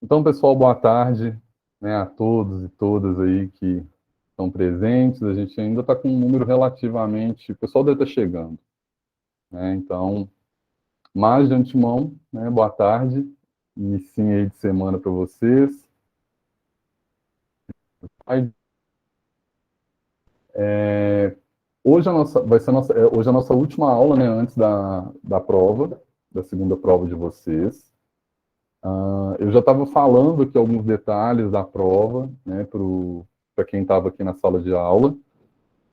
Então, pessoal, boa tarde, né, a todos e todas aí que estão presentes. A gente ainda está com um número relativamente... O pessoal deve estar chegando, né? Então, mais de antemão, né, boa tarde. Inicinho aí de semana para vocês. Hoje vai ser hoje a nossa última aula, né, antes da prova, da segunda prova de vocês. Eu já estava falando aqui alguns detalhes da prova, né, para quem estava aqui na sala de aula,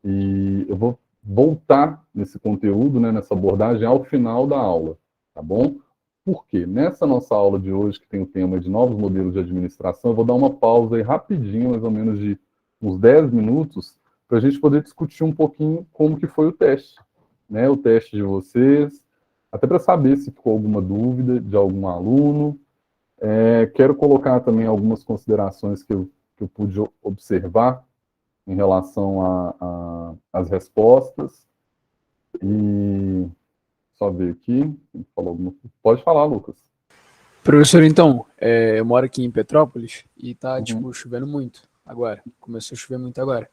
e eu vou voltar nesse conteúdo, né, nessa abordagem ao final da aula, tá bom? Por quê? Nessa nossa aula de hoje, que tem o tema de novos modelos de administração, eu vou dar uma pausa aí rapidinho, mais ou menos de uns 10 minutos, para a gente poder discutir um pouquinho como que foi o teste, né, o teste de vocês, até para saber se ficou alguma dúvida de algum aluno. Quero colocar também algumas considerações que eu pude observar em relação às respostas. E só ver aqui. Pode falar, Lucas. Professor, então, eu moro aqui em Petrópolis e tá, Uhum. chovendo muito agora. Começou a chover muito agora.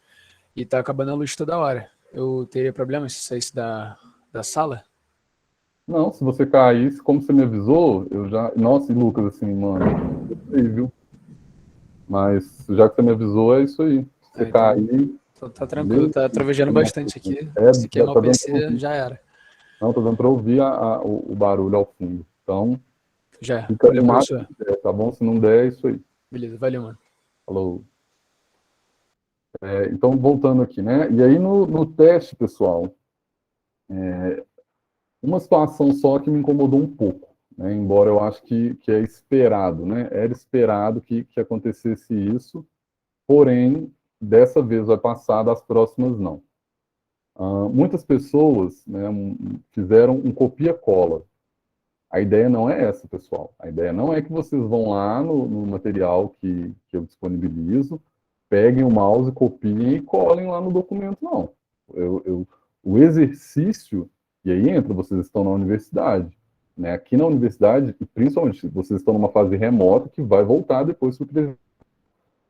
E tá acabando a luz toda hora. Eu teria problema se saísse da sala? Não, se você caísse, como você me avisou, eu já... Nossa, e Lucas, assim, mano, eu sei, viu? Mas já que você me avisou, é isso aí. Se você Então, cair... tá tranquilo. Beleza. Tá trovejando bastante aqui. Se queimar Tá o dando para PC, ouvir. já era. Não, tá dando para ouvir o barulho ao fundo. Então, Já era. fica Valeu, o máximo professor. que der, tá bom? Se não der, é isso aí. Beleza, valeu, mano. Falou. Então, voltando aqui, né? E aí, no teste, pessoal, uma situação só que me incomodou um pouco, né? Embora eu acho que é esperado, né? Era esperado que acontecesse isso, porém, dessa vez vai passar, das próximas não. Muitas pessoas, né, fizeram um copia-cola. A ideia não é essa, pessoal. A ideia não é que vocês vão lá no material que eu disponibilizo, peguem o mouse, copiem e colhem lá no documento, não. O exercício, e aí entra, vocês estão na universidade, né? Aqui na universidade, e principalmente, vocês estão numa fase remota que vai voltar depois para o presencial.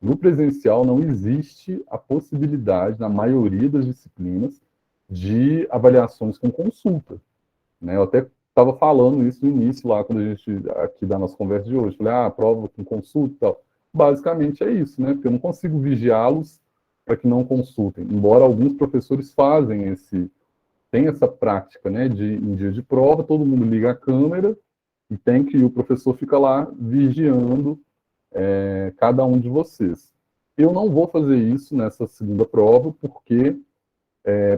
No presencial não existe a possibilidade, na maioria das disciplinas, de avaliações com consulta, né? Eu até estava falando isso no início, lá, quando a gente, aqui da nossa conversa de hoje, falei, prova com consulta e tal. Basicamente é isso, né? Porque eu não consigo vigiá-los para que não consultem, embora alguns professores tem essa prática, né, em dia de prova, todo mundo liga a câmera e o professor fica lá vigiando cada um de vocês. Eu não vou fazer isso nessa segunda prova, porque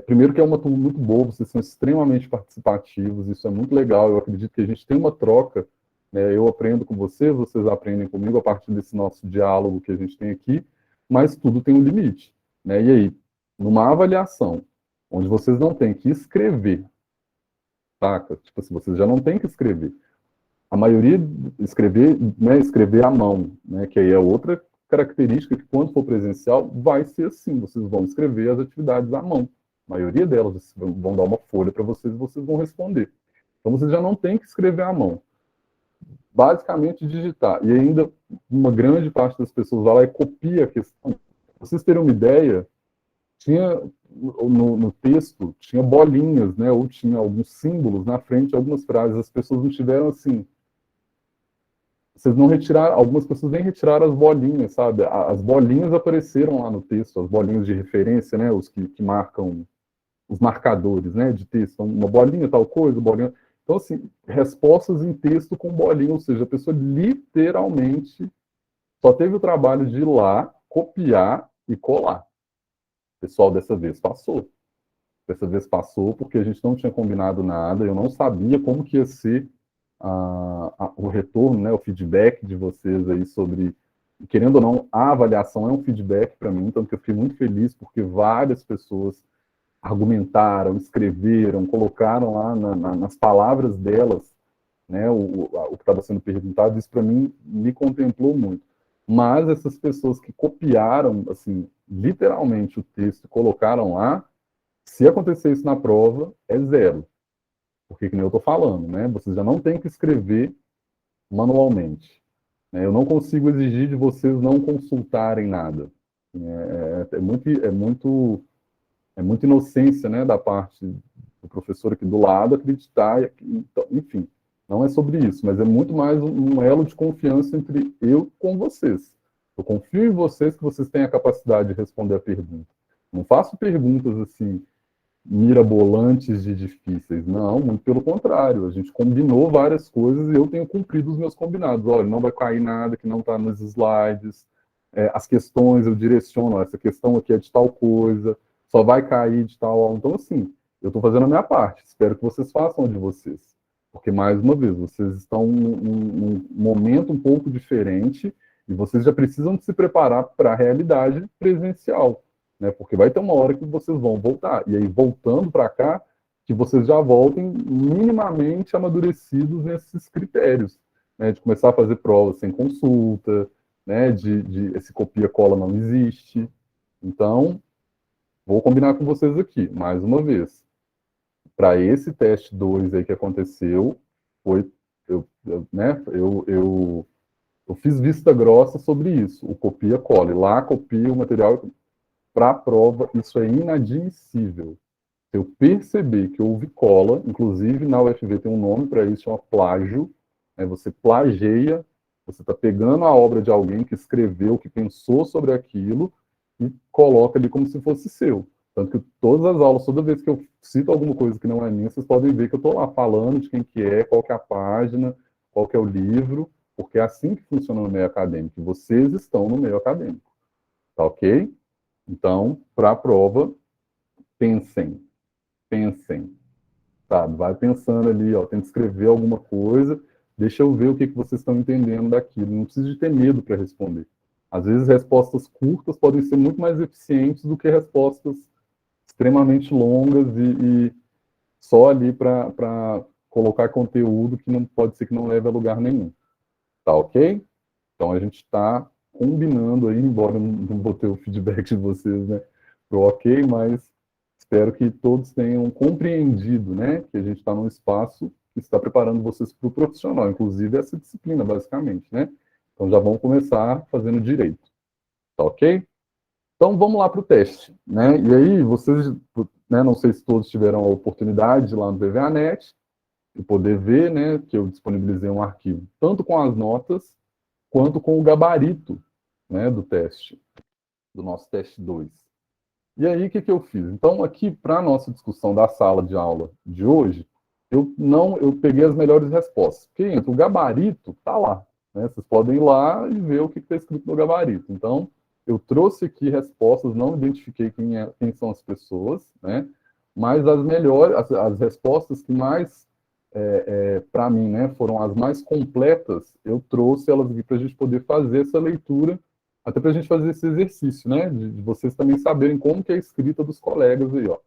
primeiro que é uma turma muito boa, vocês são extremamente participativos, isso é muito legal, eu acredito que a gente tem uma troca, né, eu aprendo com vocês, vocês aprendem comigo a partir desse nosso diálogo que a gente tem aqui, mas tudo tem um limite, né? E aí, numa avaliação, onde vocês não têm que escrever, saca? Tipo assim, vocês já não têm que escrever. A maioria escrever à mão, né, que aí é outra característica que quando for presencial vai ser assim, vocês vão escrever as atividades à mão. A maioria delas vão dar uma folha para vocês e vocês vão responder. Então vocês já não têm que escrever à mão. Basicamente digitar. E ainda uma grande parte das pessoas vai lá e copia a questão. Pra vocês terem uma ideia, tinha no texto, tinha bolinhas, né, ou tinha alguns símbolos na frente, algumas frases, as pessoas não tiveram assim. Vocês não retiraram, algumas pessoas nem retiraram as bolinhas, sabe? As bolinhas apareceram lá no texto, as bolinhas de referência, né? Os que marcam, os marcadores, né? De texto, uma bolinha, tal coisa, bolinha. Então, assim, respostas em texto com bolinha, ou seja, a pessoa literalmente só teve o trabalho de ir lá, copiar e colar. O pessoal dessa vez passou. Dessa vez passou porque a gente não tinha combinado nada, eu não sabia como que ia ser o retorno, né, o feedback de vocês aí sobre, querendo ou não, a avaliação é um feedback para mim, então eu fiquei muito feliz porque várias pessoas argumentaram, escreveram, colocaram lá nas palavras delas, né, o que estava sendo perguntado, isso para mim me contemplou muito. Mas essas pessoas que copiaram, assim, literalmente o texto e colocaram lá, se acontecer isso na prova, é zero. Porque, como eu estou falando, né, vocês já não têm que escrever manualmente. né? Eu não consigo exigir de vocês não consultarem nada. É muita inocência, né, da parte do professor aqui do lado acreditar, então, enfim, não é sobre isso, mas é muito mais um elo de confiança entre eu com vocês. Eu confio em vocês que vocês têm a capacidade de responder a pergunta. Não faço perguntas assim mirabolantes de difíceis, não, muito pelo contrário. A gente combinou várias coisas e eu tenho cumprido os meus combinados. Olha, não vai cair nada que não está nos slides. As questões eu direciono, essa questão aqui é de tal coisa, só vai cair de tal. Então, assim, eu estou fazendo a minha parte. Espero que vocês façam a de vocês. Porque, mais uma vez, vocês estão num momento um pouco diferente e vocês já precisam de se preparar para a realidade presencial, né? Porque vai ter uma hora que vocês vão voltar. E aí, voltando para cá, que vocês já voltem minimamente amadurecidos nesses critérios, né? De começar a fazer provas sem consulta, né? Esse copia-cola não existe. Então, vou combinar com vocês aqui, mais uma vez. Para esse teste 2 aí que aconteceu, foi, eu fiz vista grossa sobre isso, o copia-cola. Lá copia o material para a prova, isso é inadmissível. Se eu perceber que houve cola, inclusive na UFV tem um nome para isso, chama plágio, né? Você plageia, você está pegando a obra de alguém que escreveu, que pensou sobre aquilo e coloca ali como se fosse seu. Tanto que todas as aulas, toda vez que eu cito alguma coisa que não é minha, vocês podem ver que eu estou lá falando de quem que é, qual que é a página, qual que é o livro, porque é assim que funciona no meio acadêmico. Vocês estão no meio acadêmico, tá ok? Então, para a prova, pensem, sabe? Vai pensando ali, ó, tenta escrever alguma coisa, deixa eu ver o que vocês estão entendendo daquilo. Não precisa de ter medo para responder. Às vezes, respostas curtas podem ser muito mais eficientes do que respostas extremamente longas e só ali para colocar conteúdo que não pode ser que não leve a lugar nenhum. Tá ok? Então, a gente está combinando aí, embora não vou ter o feedback de vocês, né, pro ok, mas espero que todos tenham compreendido, né, que a gente está num espaço que está preparando vocês para o profissional, inclusive essa disciplina, basicamente, né? Então, já vamos começar fazendo direito. Tá ok? Então, vamos lá para o teste, né? E aí, vocês, né, não sei se todos tiveram a oportunidade de ir lá no VVANet, de poder ver, né, que eu disponibilizei um arquivo, tanto com as notas, quanto com o gabarito, né, do teste, do nosso teste 2. E aí, o que eu fiz? Então, aqui, para a nossa discussão da sala de aula de hoje, eu peguei as melhores respostas. Porque entra o gabarito, está lá, né? Vocês podem ir lá e ver o que está escrito no gabarito. Então, eu trouxe aqui respostas, não identifiquei quem são as pessoas, né? Mas as melhores, as respostas que mais, para mim, né, foram as mais completas, eu trouxe elas aqui para a gente poder fazer essa leitura, até para a gente fazer esse exercício, né, de vocês também saberem como que é a escrita dos colegas aí, ó.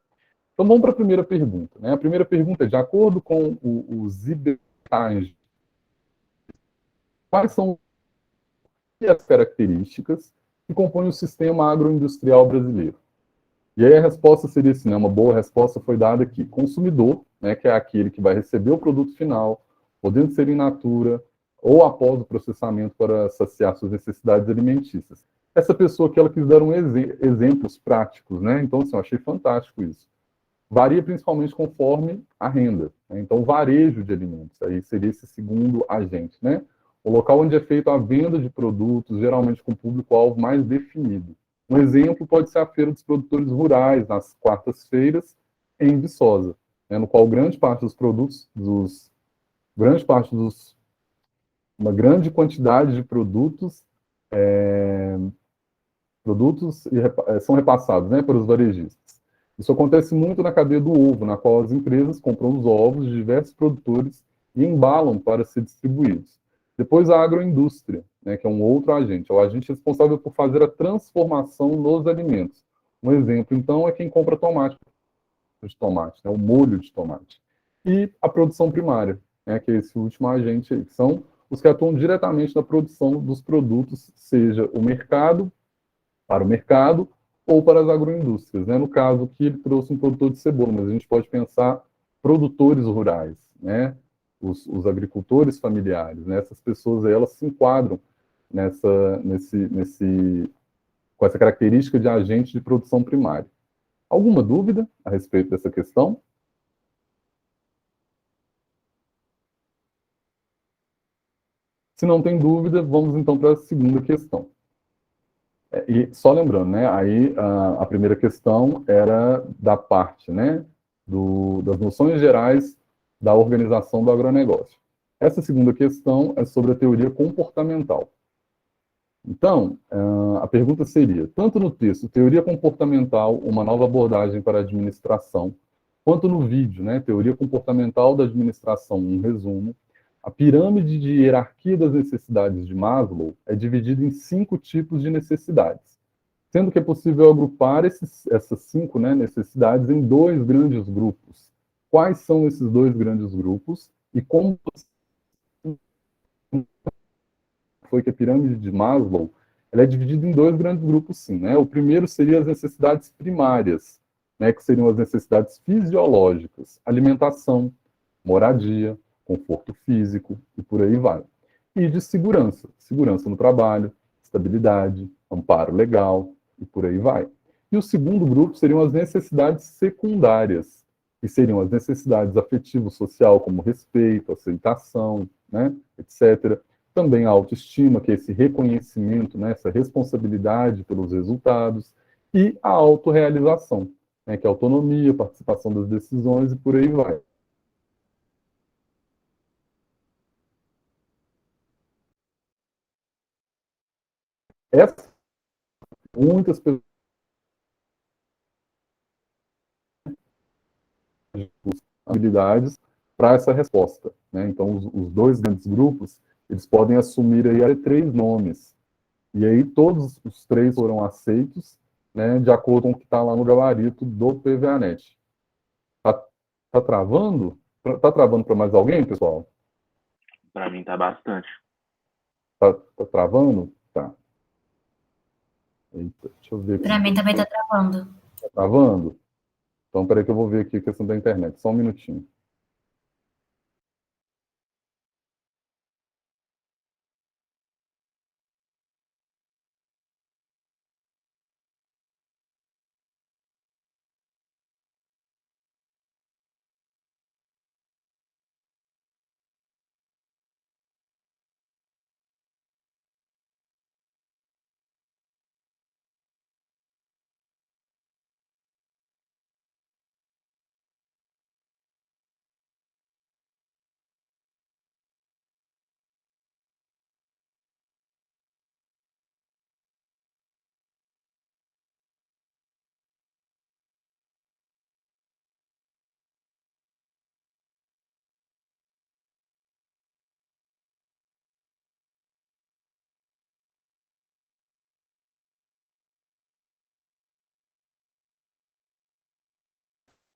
Então vamos para a primeira pergunta, né? A primeira pergunta é, de acordo com o Zibetage, quais são as características que compõem o sistema agroindustrial brasileiro? E aí a resposta seria assim, né? Uma boa resposta foi dada aqui. Consumidor, né, que é aquele que vai receber o produto final, podendo ser in natura ou após o processamento para saciar suas necessidades alimentícias. Essa pessoa que ela quis dar exemplos práticos, né? Então, assim, eu achei fantástico isso. Varia principalmente conforme a renda, né? Então, varejo de alimentos, aí seria esse segundo agente, né? O local onde é feita a venda de produtos, geralmente com público-alvo mais definido. Um exemplo pode ser a Feira dos Produtores Rurais, nas quartas-feiras, em Viçosa, né, no qual grande parte dos produtos, uma grande quantidade de produtos, são repassados, né, para os varejistas. Isso acontece muito na cadeia do ovo, na qual as empresas compram os ovos de diversos produtores e embalam para ser distribuídos. Depois a agroindústria, né, que é um outro agente, é o agente responsável por fazer a transformação nos alimentos. Um exemplo, então, é quem compra tomate, né, o molho de tomate. E a produção primária, né, que é esse último agente aí, que são os que atuam diretamente na produção dos produtos, seja para o mercado ou para as agroindústrias, né? No caso aqui ele trouxe um produtor de cebola, mas a gente pode pensar produtores rurais, né? Os agricultores familiares, né? Essas pessoas aí, elas se enquadram com essa característica de agente de produção primária. Alguma dúvida a respeito dessa questão? Se não tem dúvida, vamos então para a segunda questão. E só lembrando, né, aí a primeira questão era da parte, né, das noções gerais da organização do agronegócio. Essa segunda questão é sobre a teoria comportamental. Então, a pergunta seria, tanto no texto Teoria Comportamental, uma nova abordagem para a administração, quanto no vídeo, né, Teoria Comportamental da Administração, um resumo, a pirâmide de hierarquia das necessidades de Maslow é dividida em 5 tipos de necessidades, sendo que é possível agrupar essas 5, né, necessidades em 2 grandes grupos. Quais são esses 2 grandes grupos e como foi que a pirâmide de Maslow ela é dividida em 2 grandes grupos, sim. Né? O primeiro seria as necessidades primárias, né, que seriam as necessidades fisiológicas, alimentação, moradia, conforto físico e por aí vai. E de segurança, segurança no trabalho, estabilidade, amparo legal e por aí vai. E o segundo grupo seriam as necessidades secundárias, que seriam as necessidades afetivo-social, como respeito, aceitação, né, etc. Também a autoestima, que é esse reconhecimento, né, essa responsabilidade pelos resultados, e a autorrealização, né, que é a autonomia, participação das decisões e por aí vai. Muitas pessoas habilidades para essa resposta. Né? Então, os 2 grandes grupos, eles podem assumir aí 3 nomes. E aí todos os 3 foram aceitos, né, de acordo com o que está lá no gabarito do PVA-NET. Tá travando? Tá travando para mais alguém, pessoal? Para mim tá bastante. Tá travando? Tá. Eita, deixa eu ver. Para mim também tá travando. Tá travando? Então, peraí que eu vou ver aqui a questão da internet. Só um minutinho.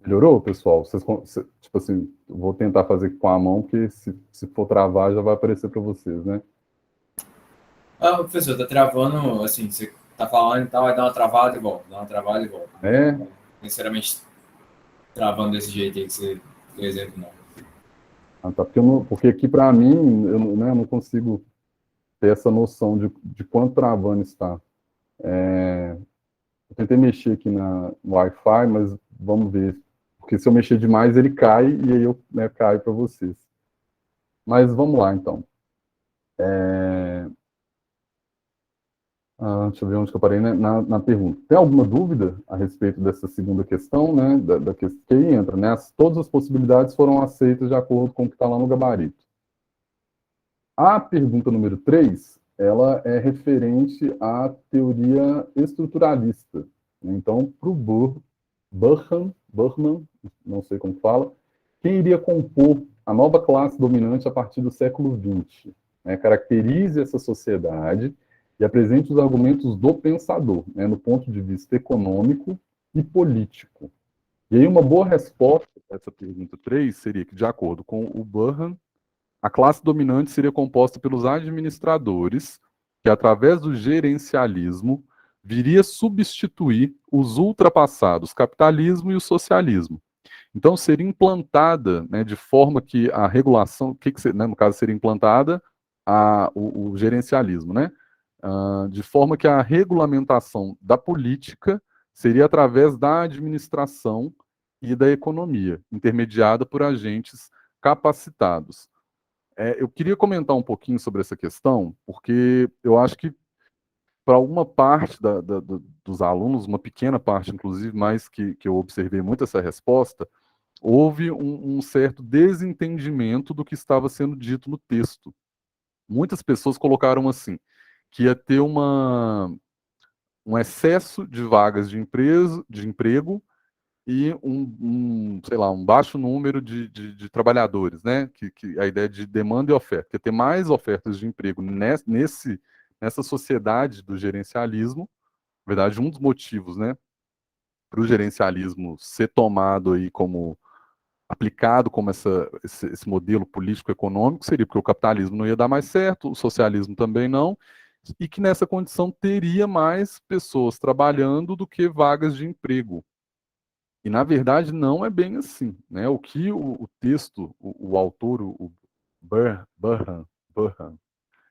Melhorou, pessoal? Tipo assim, vou tentar fazer com a mão, porque se for travar, já vai aparecer para vocês, né? Ah, professor, tá travando, assim, você tá falando e tal, vai dar uma travada e volta, dá uma travada e volta. É? Sinceramente, travando desse jeito aí que você deu exemplo, não. Ah, tá. Porque aqui, para mim, eu não consigo ter essa noção de quanto travando está. Eu tentei mexer aqui no Wi-Fi, mas vamos ver. Porque se eu mexer demais, ele cai, e aí eu caio para vocês. Mas vamos lá, então. Deixa eu ver onde que eu parei, né? Na pergunta. Tem alguma dúvida a respeito dessa segunda questão, né? Que aí entra, né? Todas as possibilidades foram aceitas de acordo com o que está lá no gabarito. A pergunta número 3, ela é referente à teoria estruturalista. Né? Então, para o Burman, não sei como fala, quem iria compor a nova classe dominante a partir do século XX? Né? Caracterize essa sociedade e apresente os argumentos do pensador, né? No ponto de vista econômico e político. E aí uma boa resposta para essa pergunta 3 seria que, de acordo com o Burhan, a classe dominante seria composta pelos administradores, que, através do gerencialismo, viria substituir os ultrapassados capitalismo e o socialismo. Então, seria implantada, né, de forma que a regulação, né, no caso, seria implantada o gerencialismo, né? de forma que a regulamentação da política seria através da administração e da economia, intermediada por agentes capacitados. Eu queria comentar um pouquinho sobre essa questão, porque eu acho que para uma parte dos alunos, uma pequena parte, inclusive, mais que eu observei muito essa resposta, houve um certo desentendimento do que estava sendo dito no texto. Muitas pessoas colocaram assim, que ia ter um excesso de vagas de emprego e sei lá, um baixo número de trabalhadores, né? Que a ideia de demanda e oferta, que ia ter mais ofertas de emprego nessa sociedade do gerencialismo. Na verdade, um dos motivos, né, para o gerencialismo ser tomado aí como aplicado como esse modelo político-econômico seria porque o capitalismo não ia dar mais certo, o socialismo também não, e que nessa condição teria mais pessoas trabalhando do que vagas de emprego. E, na verdade, não é bem assim, né? O que o texto, o autor, o Burhan,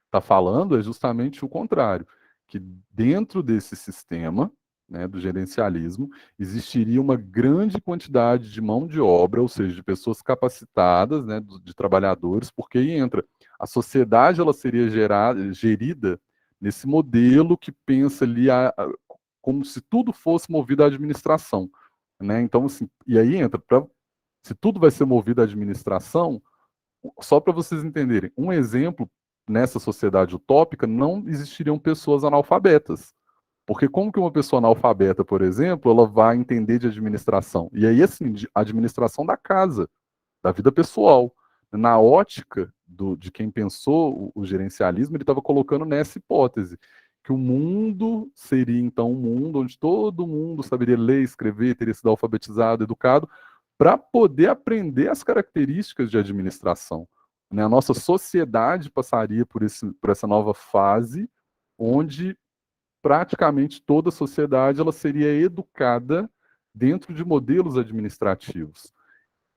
está falando é justamente o contrário, que dentro desse sistema, né, do gerencialismo, existiria uma grande quantidade de mão de obra, ou seja, de pessoas capacitadas, né, de trabalhadores, porque aí entra a sociedade, ela seria gerida nesse modelo que pensa ali como se tudo fosse movido à administração, né? Então, assim, e aí entra, se tudo vai ser movido à administração, só para vocês entenderem, um exemplo, nessa sociedade utópica, não existiriam pessoas analfabetas. Porque como que uma pessoa analfabeta, por exemplo, ela vai entender de administração? E aí, assim, de administração da casa, da vida pessoal. Na ótica de quem pensou o gerencialismo, ele estava colocando nessa hipótese, que o mundo seria, então, um mundo onde todo mundo saberia ler, escrever, teria sido alfabetizado, educado, para poder aprender as características de administração. Né? A nossa sociedade passaria por essa nova fase, onde praticamente toda a sociedade ela seria educada dentro de modelos administrativos,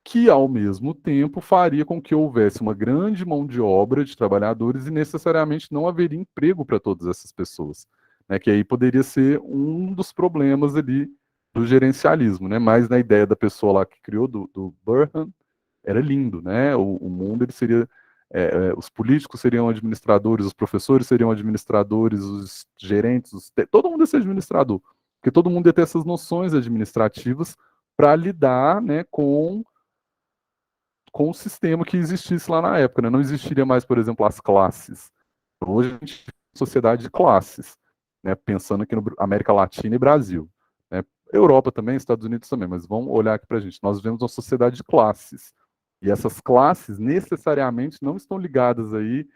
que, ao mesmo tempo, faria com que houvesse uma grande mão de obra de trabalhadores e necessariamente não haveria emprego para todas essas pessoas. Né? Que aí poderia ser um dos problemas ali do gerencialismo, né? Mas na ideia da pessoa lá que criou, do Burhan, era lindo, né? O mundo ele seria, os políticos seriam administradores, os professores seriam administradores, os gerentes, todo mundo ia ser administrador, porque todo mundo ia ter essas noções administrativas para lidar, né, com o sistema que existisse lá na época, né? Não existiria mais, por exemplo, as classes. Hoje a gente tem uma sociedade de classes, né? Pensando aqui no América Latina e Brasil, né? Europa também, Estados Unidos também, mas vamos olhar aqui para a gente. Nós vivemos uma sociedade de classes. E essas classes necessariamente não estão ligadas aí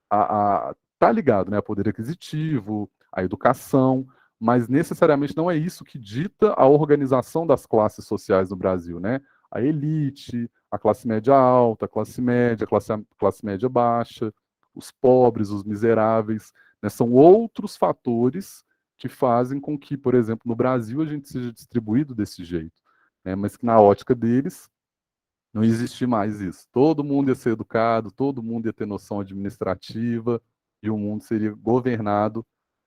tá ligado, né? A poder aquisitivo, a educação, mas necessariamente não é isso que dita a organização das classes sociais no Brasil, né? A elite, a classe média alta, a classe média, classe média baixa, os pobres, os miseráveis, né? São outros fatores que fazem com que, por exemplo, no Brasil a gente seja distribuído desse jeito, né? Mas que na ótica deles não existe mais isso. Todo mundo ia ser educado, todo mundo ia ter noção administrativa e o mundo seria governado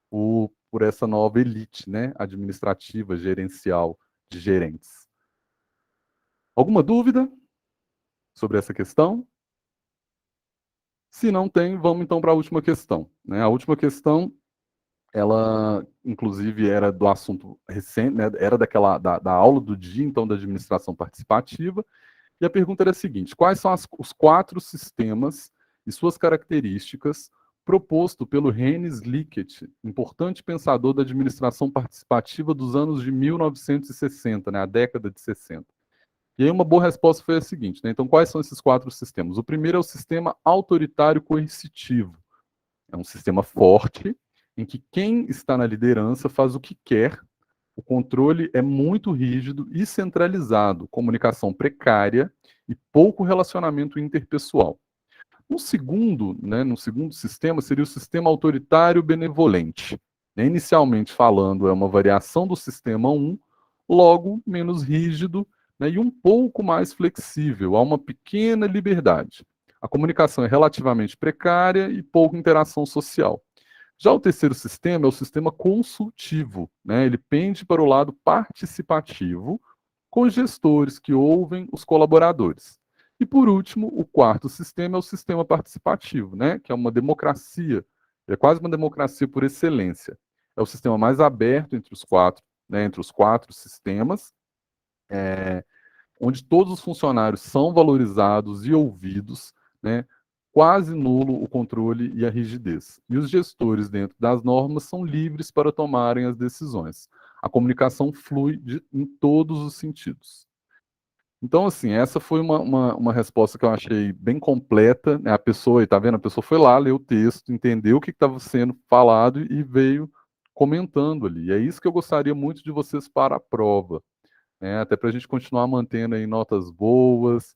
por essa nova elite, né? Administrativa, gerencial, de gerentes. Alguma dúvida sobre essa questão? Se não tem, vamos então para a última questão. Né? A última questão, ela inclusive era do assunto recente, né? Era da aula do dia, então, da administração participativa. E a pergunta era a seguinte: quais são os 4 sistemas e suas características proposto pelo Renis Likert, importante pensador da administração participativa dos anos de 1960, né, a década de 60? E aí uma boa resposta foi a seguinte, né? Então, quais são esses 4 sistemas? O primeiro é o sistema autoritário coercitivo. É um sistema forte, em que quem está na liderança faz o que quer, o controle é muito rígido e centralizado, comunicação precária e pouco relacionamento interpessoal. No segundo sistema, seria o sistema autoritário benevolente. Inicialmente falando, é uma variação do sistema 1, logo menos rígido, né, e um pouco mais flexível, há uma pequena liberdade. A comunicação é relativamente precária e pouca interação social. Já o terceiro sistema é o sistema consultivo, né? Ele pende para o lado participativo, com gestores que ouvem os colaboradores. E, por último, o quarto sistema é o sistema participativo, né? Que é uma democracia, é quase uma democracia por excelência. É o sistema mais aberto entre os quatro, né? Entre os quatro sistemas, onde todos os funcionários são valorizados e ouvidos, né? Quase nulo o controle e a rigidez. E os gestores, dentro das normas, são livres para tomarem as decisões. A comunicação flui em todos os sentidos. Então, assim, essa foi uma resposta que eu achei bem completa, né? A pessoa, tá vendo? A pessoa foi lá, leu o texto, entendeu o que estava sendo falado e veio comentando ali. E é isso que eu gostaria muito de vocês para a prova, né? Até para a gente continuar mantendo aí notas boas,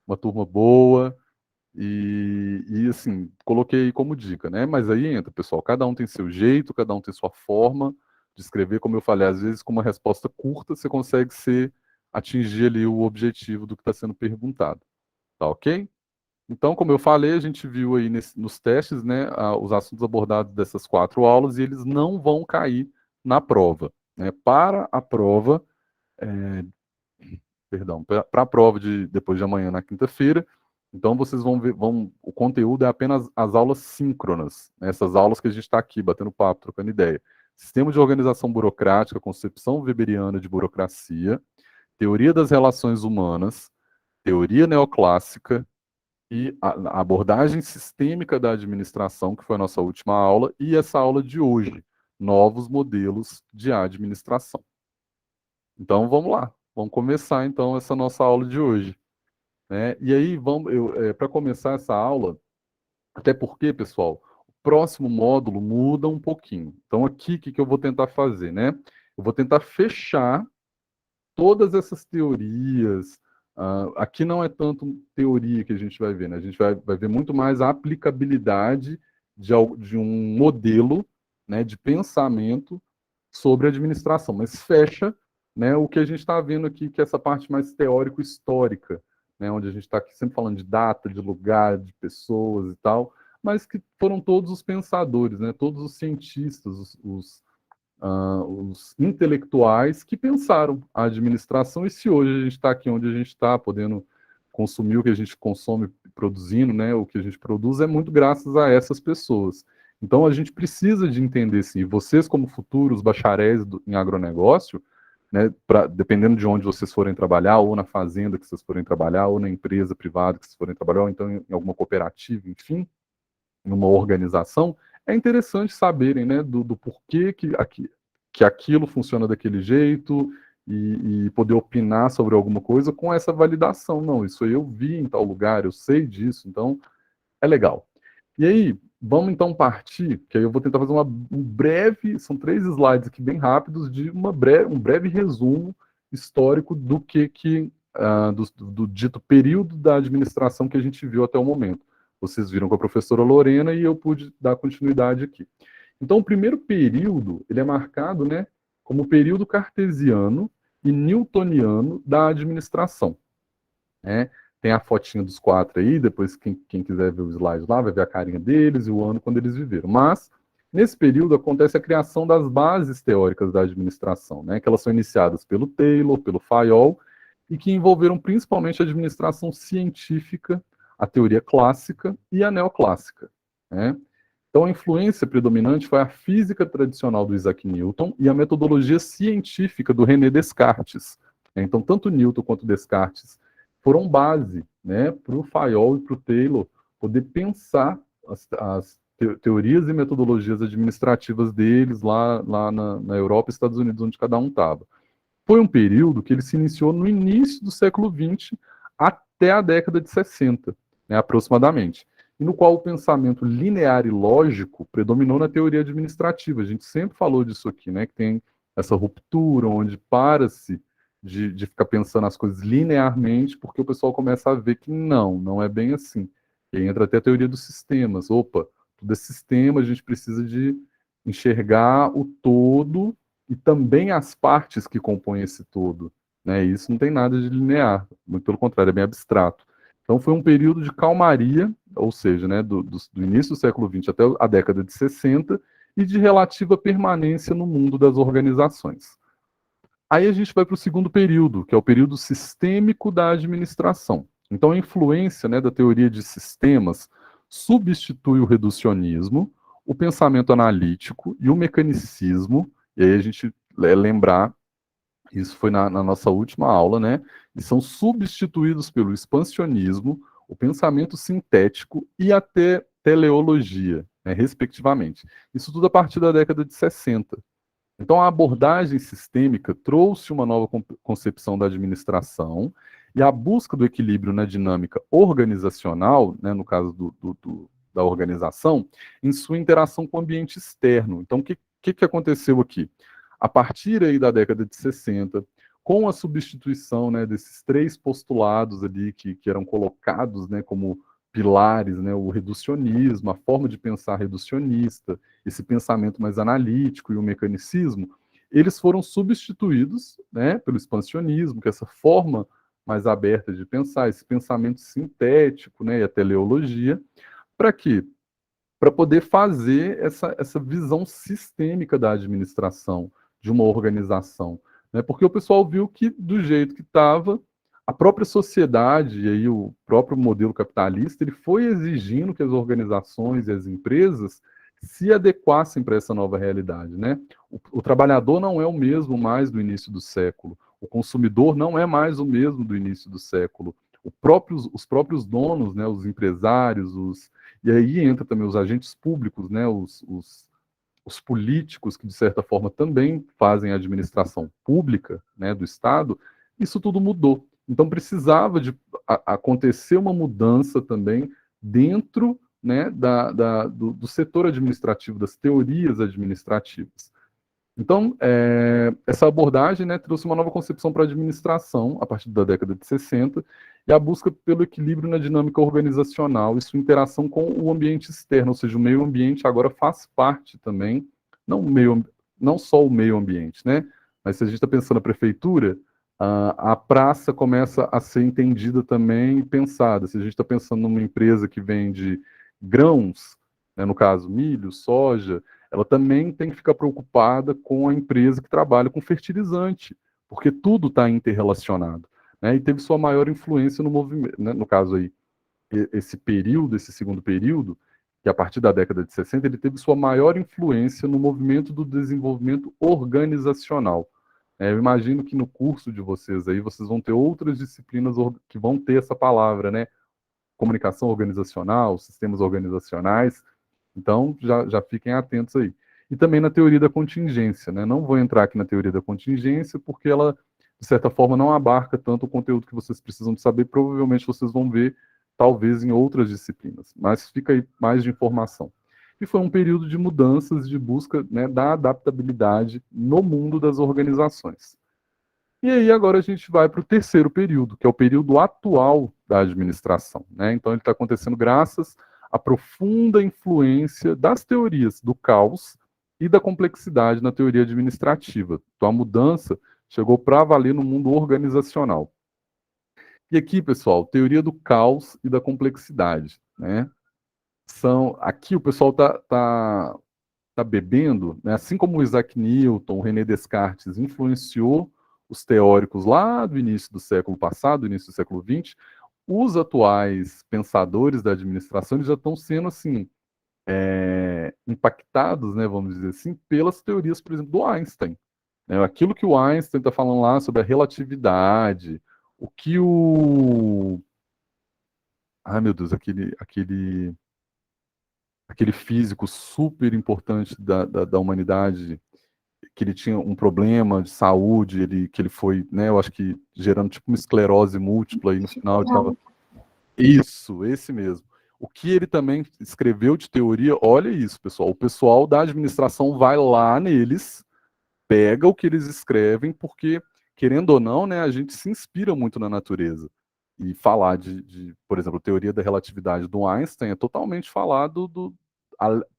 uma turma boa. Assim, coloquei como dica, né? Mas aí entra, pessoal, cada um tem seu jeito, cada um tem sua forma de escrever, como eu falei, às vezes com uma resposta curta você consegue atingir ali o objetivo do que está sendo perguntado, tá ok? Então, como eu falei, a gente viu aí nos testes, né, os assuntos abordados dessas 4 aulas e eles não vão cair na prova, né? Para a prova, para a prova de depois de amanhã, na quinta-feira, então vocês vão ver, o conteúdo é apenas as aulas síncronas, né? Essas aulas que a gente está aqui batendo papo, trocando ideia. Sistema de organização burocrática, concepção weberiana de burocracia, teoria das relações humanas, teoria neoclássica e a abordagem sistêmica da administração, que foi a nossa última aula, e essa aula de hoje, novos modelos de administração. Então vamos lá, vamos começar então essa nossa aula de hoje, né? E aí, para começar essa aula, até porque, pessoal, o próximo módulo muda um pouquinho. Então aqui, o que eu vou tentar fazer, né? Eu vou tentar fechar todas essas teorias. Aqui não é tanto teoria que a gente vai ver, né? A gente vai ver muito mais a aplicabilidade de um modelo, né, de pensamento sobre administração, mas fecha, né, o que a gente está vendo aqui, que é essa parte mais teórico-histórica, né, onde a gente está aqui sempre falando de data, de lugar, de pessoas e tal, mas que foram todos os pensadores, né, todos os cientistas, os intelectuais que pensaram a administração, e se hoje a gente está aqui onde a gente está, podendo consumir o que a gente consome produzindo, né, o que a gente produz, é muito graças a essas pessoas. Então a gente precisa de entender, sim, vocês como futuros bacharéis em agronegócio, né, dependendo de onde vocês forem trabalhar, ou na fazenda que vocês forem trabalhar, ou na empresa privada que vocês forem trabalhar, ou então em alguma cooperativa, enfim, numa organização, é interessante saberem, né, do porquê que aquilo funciona daquele jeito e poder opinar sobre alguma coisa com essa validação. Não, isso aí eu vi em tal lugar, eu sei disso, então é legal. E aí, vamos então partir, que aí eu vou tentar fazer são 3 slides aqui bem rápidos, de um breve resumo histórico do do dito período da administração que a gente viu até o momento. Vocês viram com a professora Lorena e eu pude dar continuidade aqui. Então, o primeiro período, ele é marcado, né, como o período cartesiano e newtoniano da administração, né? Tem a fotinha dos 4 aí, depois quem quiser ver o slide lá, vai ver a carinha deles e o ano quando eles viveram. Mas, nesse período, acontece a criação das bases teóricas da administração, né, que elas são iniciadas pelo Taylor, pelo Fayol, e que envolveram principalmente a administração científica, a teoria clássica e a neoclássica, né? Então, a influência predominante foi a física tradicional do Isaac Newton e a metodologia científica do René Descartes. Então, tanto Newton quanto Descartes foram base, né, para o Fayol e para o Taylor poder pensar as teorias e metodologias administrativas deles lá na Europa e Estados Unidos, onde cada um estava. Foi um período que ele se iniciou no início do século XX até a década de 60, né, aproximadamente, e no qual o pensamento linear e lógico predominou na teoria administrativa. A gente sempre falou disso aqui, né, que tem essa ruptura onde para-se de ficar pensando as coisas linearmente, porque o pessoal começa a ver que não é bem assim. E aí entra até a teoria dos sistemas. Opa, tudo é sistema, a gente precisa de enxergar o todo e também as partes que compõem esse todo, né? E isso não tem nada de linear, muito pelo contrário, é bem abstrato. Então foi um período de calmaria, ou seja, né, do início do século XX até a década de 60, e de relativa permanência no mundo das organizações. Aí a gente vai para o segundo período, que é o período sistêmico da administração. Então, a influência, né, da teoria de sistemas substitui o reducionismo, o pensamento analítico e o mecanicismo, e aí a gente lembrar, isso foi na nossa última aula, né, e são substituídos pelo expansionismo, o pensamento sintético e até teleologia, né, respectivamente. Isso tudo a partir da década de 60. Então, a abordagem sistêmica trouxe uma nova concepção da administração e a busca do equilíbrio na dinâmica organizacional, né, no caso da organização, em sua interação com o ambiente externo. Então, o que aconteceu aqui? A partir aí da década de 60, com a substituição, né, desses 3 postulados ali que eram colocados, né, como pilares, né, o reducionismo, a forma de pensar reducionista, esse pensamento mais analítico e o mecanicismo, eles foram substituídos, né, pelo expansionismo, que é essa forma mais aberta de pensar, esse pensamento sintético, né, e a teleologia, para quê? Para poder fazer essa visão sistêmica da administração, de uma organização. Né? Porque o pessoal viu que, do jeito que estava, a própria sociedade e aí o próprio modelo capitalista, ele foi exigindo que as organizações e as empresas se adequassem para essa nova realidade, né? O trabalhador não é o mesmo mais do início do século, o consumidor não é mais o mesmo do início do século, os próprios donos, né, os empresários, e aí entra também os agentes públicos, né, os políticos que, de certa forma, também fazem a administração pública, né, do Estado, isso tudo mudou. Então, precisava de acontecer uma mudança também dentro, né, do setor administrativo, das teorias administrativas. Então, essa abordagem, né, trouxe uma nova concepção para a administração, a partir da década de 60, e a busca pelo equilíbrio na dinâmica organizacional e sua interação com o ambiente externo, ou seja, o meio ambiente agora faz parte também, não só o meio ambiente, né, mas se a gente está pensando na prefeitura, a praça começa a ser entendida também e pensada. Se a gente está pensando numa empresa que vende grãos, né, no caso milho, soja, ela também tem que ficar preocupada com a empresa que trabalha com fertilizante, porque tudo está interrelacionado. Né, e teve sua maior influência no movimento, né, no caso aí, esse segundo período, que a partir da década de 60, ele teve sua maior influência no movimento do desenvolvimento organizacional. Eu imagino que no curso de vocês aí, vocês vão ter outras disciplinas que vão ter essa palavra, né? Comunicação organizacional, sistemas organizacionais. Então, já fiquem atentos aí. E também na teoria da contingência, né? Não vou entrar aqui na teoria da contingência, porque ela, de certa forma, não abarca tanto o conteúdo que vocês precisam de saber. Provavelmente vocês vão ver, talvez, em outras disciplinas. Mas fica aí mais de informação. E foi um período de mudanças, de busca, né, da adaptabilidade no mundo das organizações. E aí agora a gente vai para o terceiro período, que é o período atual da administração. Né? Então ele está acontecendo graças à profunda influência das teorias do caos e da complexidade na teoria administrativa. Então a mudança chegou para valer no mundo organizacional. E aqui, pessoal, teoria do caos e da complexidade. Né? Aqui o pessoal tá bebendo, né? Assim como o Isaac Newton, o René Descartes influenciou os teóricos lá do início do século passado, início do século XX, os atuais pensadores da administração já estão sendo assim impactados, né, vamos dizer assim, pelas teorias, por exemplo, do Einstein. Né? Aquilo que o Einstein está falando lá sobre a relatividade, o que ai meu Deus, aquele físico super importante da humanidade, que ele tinha um problema de saúde, que ele foi, né, eu acho que gerando tipo uma esclerose múltipla, e no final ele estava... Isso, esse mesmo. O que ele também escreveu de teoria, olha isso, pessoal, o pessoal da administração vai lá neles, pega o que eles escrevem, porque, querendo ou não, né, a gente se inspira muito na natureza. E falar por exemplo, teoria da relatividade do Einstein é totalmente falado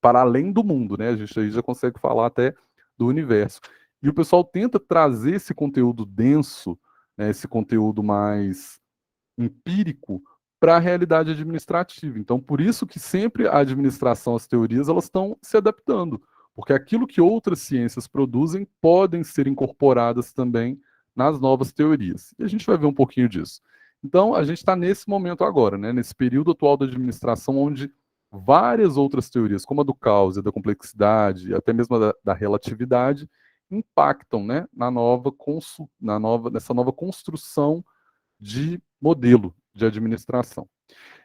para além do mundo, né? A gente aí já consegue falar até do universo. E o pessoal tenta trazer esse conteúdo denso, né, esse conteúdo mais empírico para a realidade administrativa. Então, por isso que sempre a administração, as teorias, elas estão se adaptando, porque aquilo que outras ciências produzem podem ser incorporadas também nas novas teorias. E a gente vai ver um pouquinho disso. Então, a gente está nesse momento agora, né, nesse período atual da administração, onde várias outras teorias, como a do caos e da complexidade, até mesmo a da relatividade, impactam, né, nessa nova construção de modelo de administração.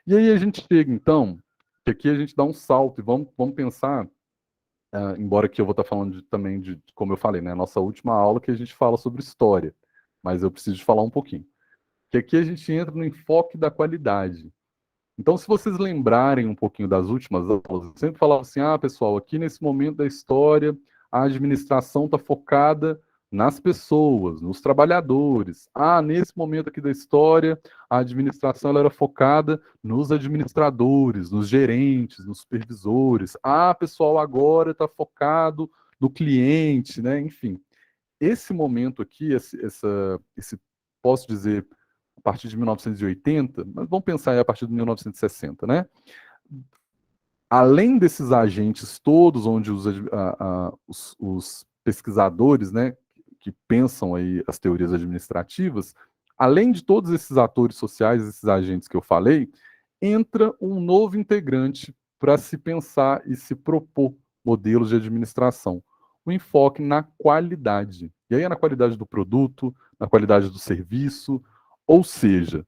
E aí a gente chega, então, que aqui a gente dá um salto e vamos pensar, embora que eu vou estar falando também de, como eu falei, né, nossa última aula que a gente fala sobre história, mas eu preciso de falar um pouquinho. Que aqui a gente entra no enfoque da qualidade. Então, se vocês lembrarem um pouquinho das últimas aulas, eu sempre falava assim, pessoal, aqui nesse momento da história, a administração está focada nas pessoas, nos trabalhadores. Nesse momento aqui da história, a administração ela era focada nos administradores, nos gerentes, nos supervisores. Pessoal, agora está focado no cliente, né? Enfim, esse momento aqui, posso dizer, a partir de 1980, mas vamos pensar aí a partir de 1960, né? Além desses agentes todos, onde os pesquisadores, né, que pensam aí as teorias administrativas, além de todos esses atores sociais, esses agentes que eu falei, entra um novo integrante para se pensar e se propor modelos de administração. O enfoque na qualidade. E aí é na qualidade do produto, na qualidade do serviço, ou seja,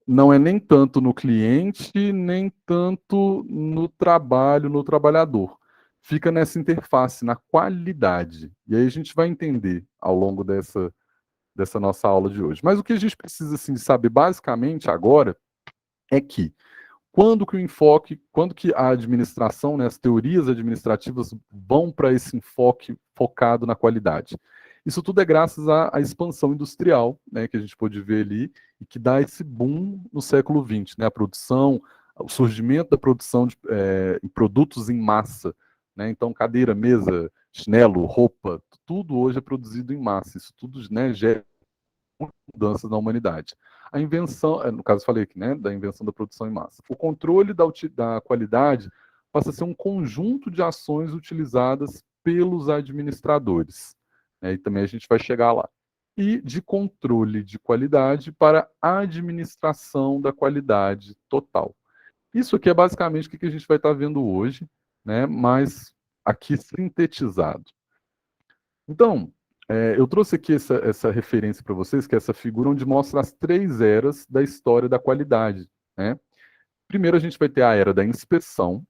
não é nem tanto no cliente, nem tanto no trabalho, no trabalhador. Fica nessa interface, na qualidade. E aí a gente vai entender ao longo dessa nossa aula de hoje. Mas o que a gente precisa assim, de saber basicamente agora é que quando que a administração, né, as teorias administrativas vão para esse enfoque focado na qualidade. Isso tudo é graças à expansão industrial, né, que a gente pôde ver ali, e que dá esse boom no século XX, né, a produção, o surgimento da produção de produtos em massa, né, então cadeira, mesa, chinelo, roupa, tudo hoje é produzido em massa, isso tudo, né, gera mudanças na humanidade. A invenção, no caso eu falei aqui, né, da invenção da produção em massa. O controle da qualidade passa a ser um conjunto de ações utilizadas pelos administradores. Né, e também a gente vai chegar lá. E de controle de qualidade para administração da qualidade total. Isso aqui é basicamente o que a gente vai estar vendo hoje, né, mas aqui sintetizado. Então, eu trouxe aqui essa referência para vocês, que é essa figura onde mostra as 3 eras da história da qualidade. Né? Primeiro, a gente vai ter a era da inspeção.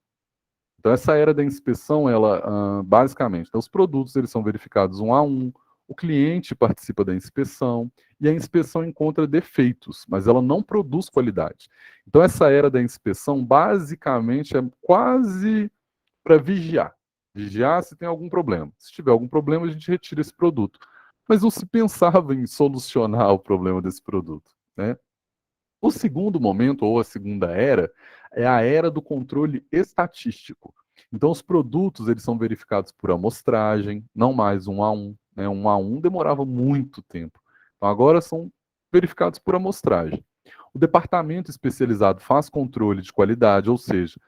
Então, essa era da inspeção, ela, basicamente, então, os produtos eles são verificados um a um, o cliente participa da inspeção, e a inspeção encontra defeitos, mas ela não produz qualidade. Então, essa era da inspeção, basicamente, é quase para vigiar. Vigiar se tem algum problema. Se tiver algum problema, a gente retira esse produto. Mas não se pensava em solucionar o problema desse produto. Né? O segundo momento, ou a segunda era, é a era do controle estatístico. Então, os produtos eles são verificados por amostragem, não mais um a um. Né? Um a um demorava muito tempo. Então, agora são verificados por amostragem. O departamento especializado faz controle de qualidade, ou seja,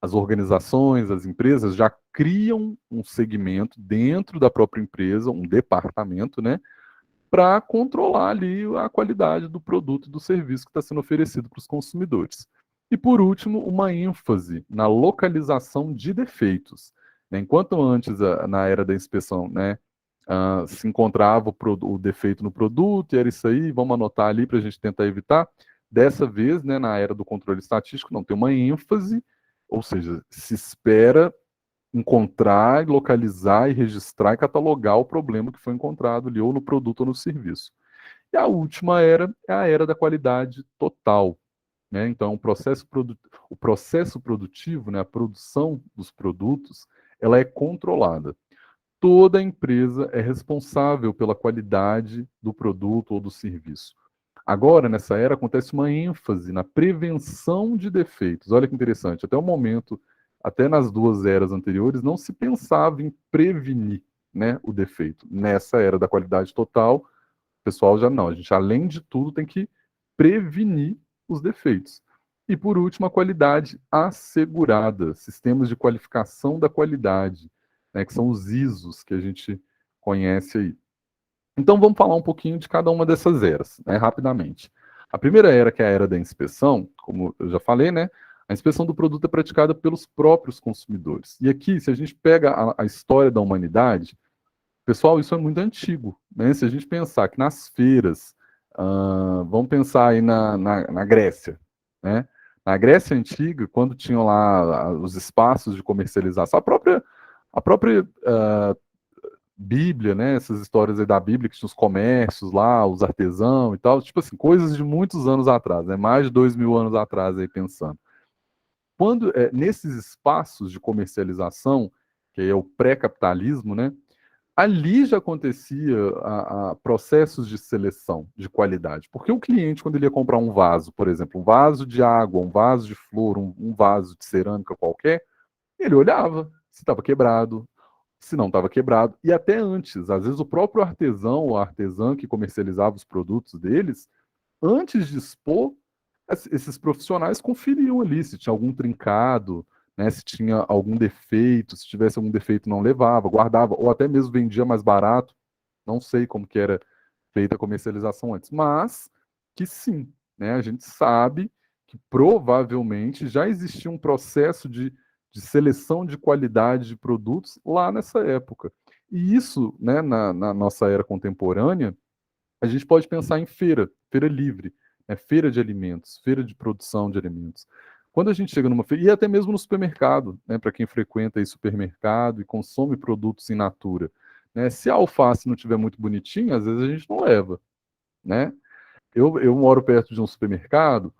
as organizações, as empresas já criam um segmento dentro da própria empresa, um departamento, né, para controlar ali a qualidade do produto e do serviço que está sendo oferecido para os consumidores. E, por último, uma ênfase na localização de defeitos. Né? Enquanto antes, na era da inspeção, né, se encontrava o defeito no produto, e era isso aí, vamos anotar ali para a gente tentar evitar. Dessa vez, né, na era do controle estatístico, não, tem uma ênfase, ou seja, se espera encontrar, localizar e registrar e catalogar o problema que foi encontrado ali, ou no produto ou no serviço. E a última era é a era da qualidade total. Né? Então, o processo produtivo, né, a produção dos produtos, ela é controlada. Toda empresa é responsável pela qualidade do produto ou do serviço. Agora, nessa era, acontece uma ênfase na prevenção de defeitos. Olha que interessante, até o momento, até nas 2 eras anteriores, não se pensava em prevenir, né, o defeito. Nessa era da qualidade total, o pessoal já não. A gente, além de tudo, tem que prevenir os defeitos. E, por último, a qualidade assegurada, sistemas de qualificação da qualidade. né, que são os ISOs que a gente conhece aí. Então vamos falar um pouquinho de cada uma dessas eras, né, rapidamente. A primeira era, que é a era da inspeção, como eu já falei, né, a inspeção do produto é praticada pelos próprios consumidores. E aqui, se a gente pega a história da humanidade, pessoal, isso é muito antigo, né? Se a gente pensar que nas feiras, vamos pensar aí na Grécia, né? Na Grécia Antiga, quando tinham lá os espaços de comercialização, a própria Bíblia, né? Essas histórias aí da Bíblia, que tinha os comércios lá, os artesãos e tal, tipo assim, coisas de muitos anos atrás, né? Mais de 2000 anos atrás aí pensando. Quando nesses espaços de comercialização, que é o pré-capitalismo, né? Ali já acontecia processos de seleção de qualidade. Porque o cliente, quando ele ia comprar um vaso, por exemplo, um vaso de água, um vaso de flor, um vaso de cerâmica qualquer, ele olhava se estava quebrado, se não estava quebrado. E até antes, às vezes o próprio artesão ou artesã que comercializava os produtos deles, antes de expor, esses profissionais conferiam ali se tinha algum trincado, né, se tinha algum defeito, se tivesse algum defeito não levava, guardava, ou até mesmo vendia mais barato. Não sei como que era feita a comercialização antes, mas que sim, né, a gente sabe que provavelmente já existia um processo de seleção de qualidade de produtos lá nessa época. E isso, né, na nossa era contemporânea, a gente pode pensar em feira livre, né? Feira de alimentos, feira de produção de alimentos. Quando a gente chega numa feira, e até mesmo no supermercado, né? Para quem frequenta aí supermercado e consome produtos in natura, né? Se a alface não estiver muito bonitinha, às vezes a gente não leva, né? Eu moro perto de um supermercado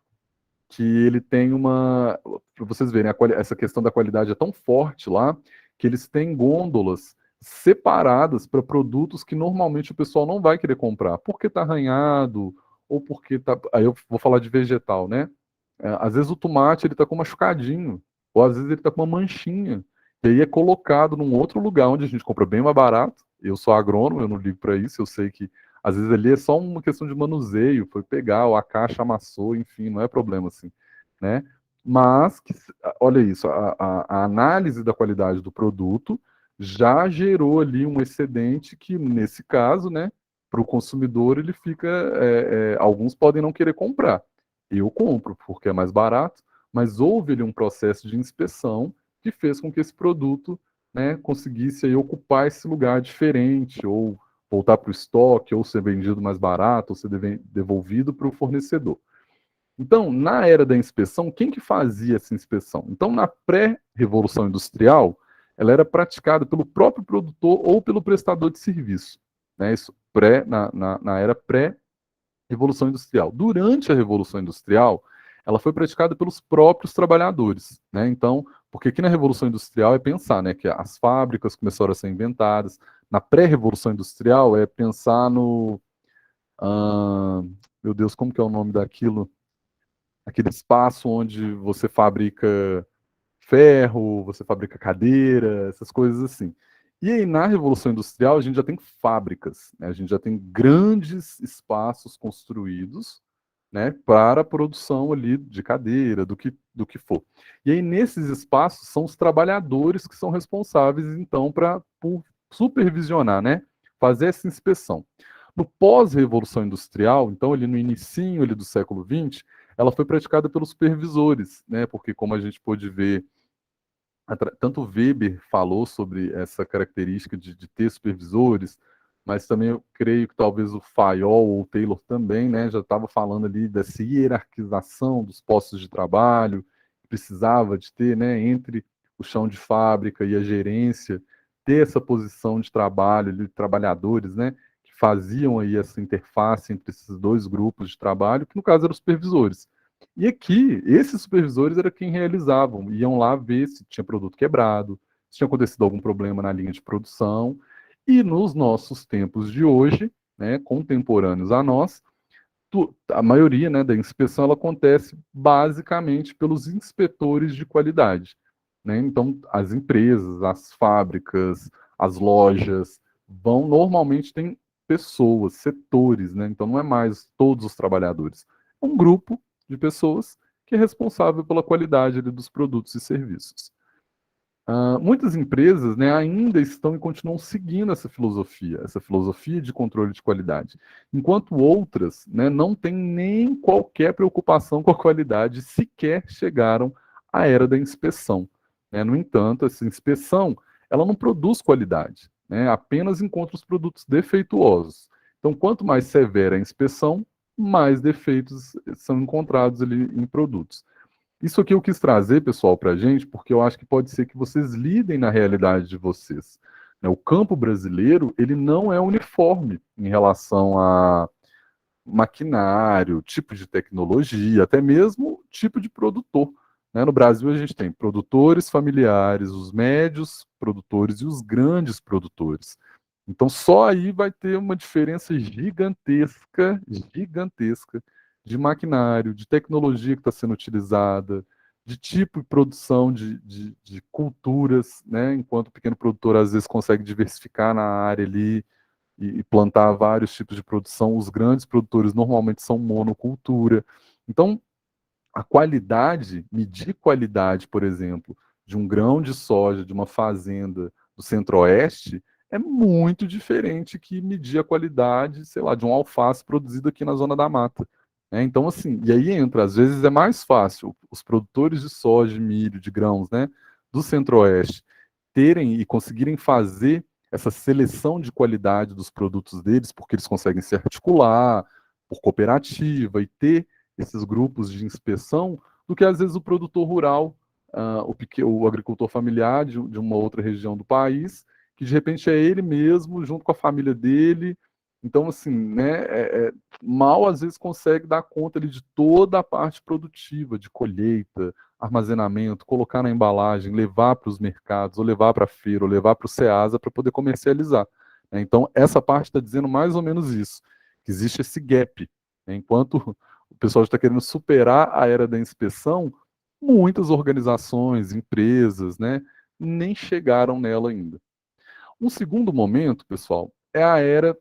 que ele tem para vocês verem, essa questão da qualidade é tão forte lá, que eles têm gôndolas separadas para produtos que normalmente o pessoal não vai querer comprar, porque está arranhado, ou porque tá. Aí eu vou falar de vegetal, né? Às vezes o tomate ele está com machucadinho, ou às vezes ele está com uma manchinha. E aí é colocado num outro lugar onde a gente compra bem mais barato. Eu sou agrônomo, eu não ligo para isso, eu sei que às vezes ali é só uma questão de manuseio, foi pegar, ou a caixa amassou, enfim, não é problema assim, né? Mas, olha isso, a análise da qualidade do produto já gerou ali um excedente que, nesse caso, né, para o consumidor, ele fica. Alguns podem não querer comprar. Eu compro, porque é mais barato, mas houve ali um processo de inspeção que fez com que esse produto, né, conseguisse aí ocupar esse lugar diferente, ou voltar para o estoque, ou ser vendido mais barato, ou ser devolvido para o fornecedor. Então, na era da inspeção, quem que fazia essa inspeção? Então, na pré-revolução industrial, ela era praticada pelo próprio produtor ou pelo prestador de serviço. Né? Isso na era pré-revolução industrial. Durante a Revolução Industrial, ela foi praticada pelos próprios trabalhadores. Né? Então, porque aqui na Revolução Industrial é pensar, né, que as fábricas começaram a ser inventadas. Na pré-revolução industrial é pensar no... meu Deus, como que é o nome daquilo? Aquele espaço onde você fabrica ferro, você fabrica cadeira, essas coisas assim. E aí, na Revolução Industrial, a gente já tem fábricas, né? A gente já tem grandes espaços construídos, né, para a produção ali de cadeira, do que for. E aí, nesses espaços, são os trabalhadores que são responsáveis, então, por supervisionar, né, fazer essa inspeção. No pós-Revolução Industrial, então, ali no inicinho ali do século XX, ela foi praticada pelos supervisores, né, porque, como a gente pôde ver, tanto Weber falou sobre essa característica de ter supervisores, mas também eu creio que talvez o Fayol ou o Taylor também, né, já estava falando ali dessa hierarquização dos postos de trabalho, que precisava de ter, né, entre o chão de fábrica e a gerência, ter essa posição de trabalho, de trabalhadores, né, que faziam aí essa interface entre esses dois grupos de trabalho, que no caso eram os supervisores. E aqui, esses supervisores eram quem realizavam, iam lá ver se tinha produto quebrado, se tinha acontecido algum problema na linha de produção. E nos nossos tempos de hoje, né, contemporâneos a nós, a maioria, né, da inspeção ela acontece basicamente pelos inspetores de qualidade. Né? Então, as empresas, as fábricas, as lojas normalmente tem pessoas, setores, né? Então não é mais todos os trabalhadores. É um grupo de pessoas que é responsável pela qualidade ali dos produtos e serviços. Muitas empresas, né, ainda estão e continuam seguindo essa filosofia de controle de qualidade, enquanto outras, né, não têm nem qualquer preocupação com a qualidade, sequer chegaram à era da inspeção, né? No entanto, essa inspeção ela não produz qualidade, né, apenas encontra os produtos defeituosos. Então, quanto mais severa a inspeção, mais defeitos são encontrados ali em produtos. Isso aqui eu quis trazer, pessoal, para a gente, porque eu acho que pode ser que vocês lidem na realidade de vocês, né? O campo brasileiro, ele não é uniforme em relação a maquinário, tipo de tecnologia, até mesmo tipo de produtor, né? No Brasil, a gente tem produtores familiares, os médios produtores e os grandes produtores. Então, só aí vai ter uma diferença gigantesca, gigantesca, de maquinário, de tecnologia que está sendo utilizada, de tipo de produção de culturas, né? Enquanto o pequeno produtor às vezes consegue diversificar na área ali e plantar vários tipos de produção, os grandes produtores normalmente são monocultura. Então, a qualidade, medir qualidade, por exemplo, de um grão de soja de uma fazenda do Centro-Oeste é muito diferente que medir a qualidade, sei lá, de um alface produzido aqui na Zona da Mata. Né? Então, assim, e aí entra, às vezes é mais fácil os produtores de soja, de milho, de grãos, né, do Centro-Oeste terem e conseguirem fazer essa seleção de qualidade dos produtos deles, porque eles conseguem se articular por cooperativa e ter esses grupos de inspeção, do que às vezes o produtor rural, o agricultor familiar de uma outra região do país, que de repente é ele mesmo, junto com a família dele. Então, assim, né, mal às vezes consegue dar conta ali, de toda a parte produtiva, de colheita, armazenamento, colocar na embalagem, levar para os mercados, ou levar para a feira, ou levar para o Ceasa para poder comercializar. Né? Então, essa parte está dizendo mais ou menos isso, que existe esse gap. Né? Enquanto o pessoal está querendo superar a era da inspeção, muitas organizações, empresas, né, nem chegaram nela ainda. Um segundo momento, pessoal, é a era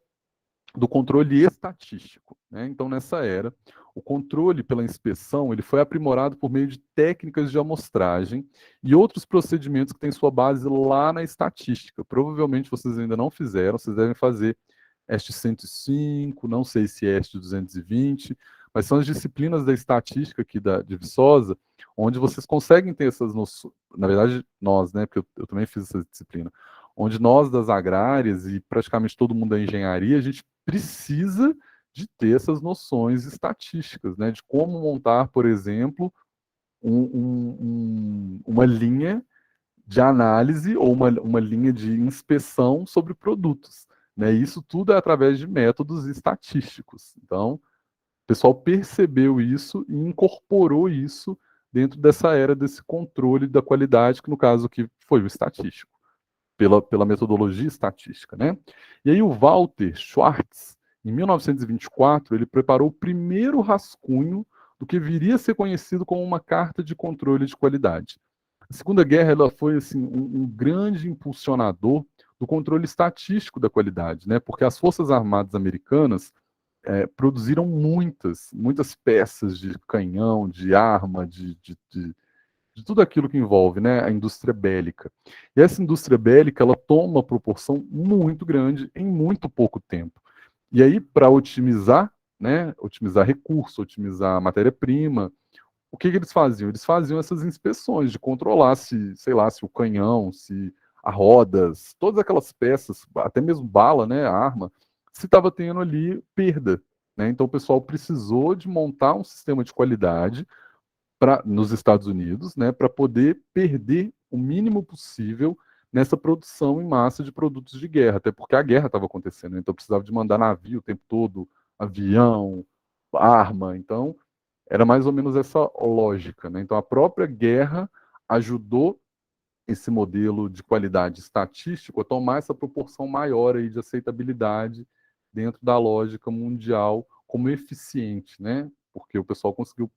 do controle estatístico. Né? Então, nessa era, o controle pela inspeção ele foi aprimorado por meio de técnicas de amostragem e outros procedimentos que têm sua base lá na estatística. Provavelmente vocês ainda não fizeram, vocês devem fazer EST 105, não sei se é EST 220, mas são as disciplinas da estatística aqui de Viçosa, onde vocês conseguem ter essas noções, na verdade nós, né, porque eu também fiz essa disciplina, onde nós das agrárias e praticamente todo mundo da engenharia, a gente precisa de ter essas noções estatísticas, né, de como montar, por exemplo, uma linha de análise ou uma linha de inspeção sobre produtos. Né? Isso tudo é através de métodos estatísticos. Então, o pessoal percebeu isso e incorporou isso dentro dessa era desse controle da qualidade, que no caso aqui foi o estatístico, pela metodologia estatística. Né? E aí o Walter Schwartz, em 1924, ele preparou o primeiro rascunho do que viria a ser conhecido como uma carta de controle de qualidade. A Segunda Guerra ela foi assim, um grande impulsionador do controle estatístico da qualidade, né? Porque as Forças Armadas Americanas produziram muitas peças de canhão, de arma, de tudo aquilo que envolve, né, a indústria bélica. E essa indústria bélica ela toma uma proporção muito grande em muito pouco tempo. E aí, para otimizar, né, otimizar recurso, otimizar matéria-prima, o que eles faziam? Eles faziam essas inspeções de controlar se, sei lá, se o canhão, se as rodas, todas aquelas peças, até mesmo bala, né, a arma, se estava tendo ali perda. Né? Então o pessoal precisou de montar um sistema de qualidade nos Estados Unidos, né, para poder perder o mínimo possível nessa produção em massa de produtos de guerra, até porque a guerra estava acontecendo, então precisava de mandar navio o tempo todo, avião, arma, então era mais ou menos essa lógica. Né? Então, a própria guerra ajudou esse modelo de qualidade estatístico a tomar essa proporção maior aí de aceitabilidade dentro da lógica mundial como eficiente, né? Porque o pessoal conseguiu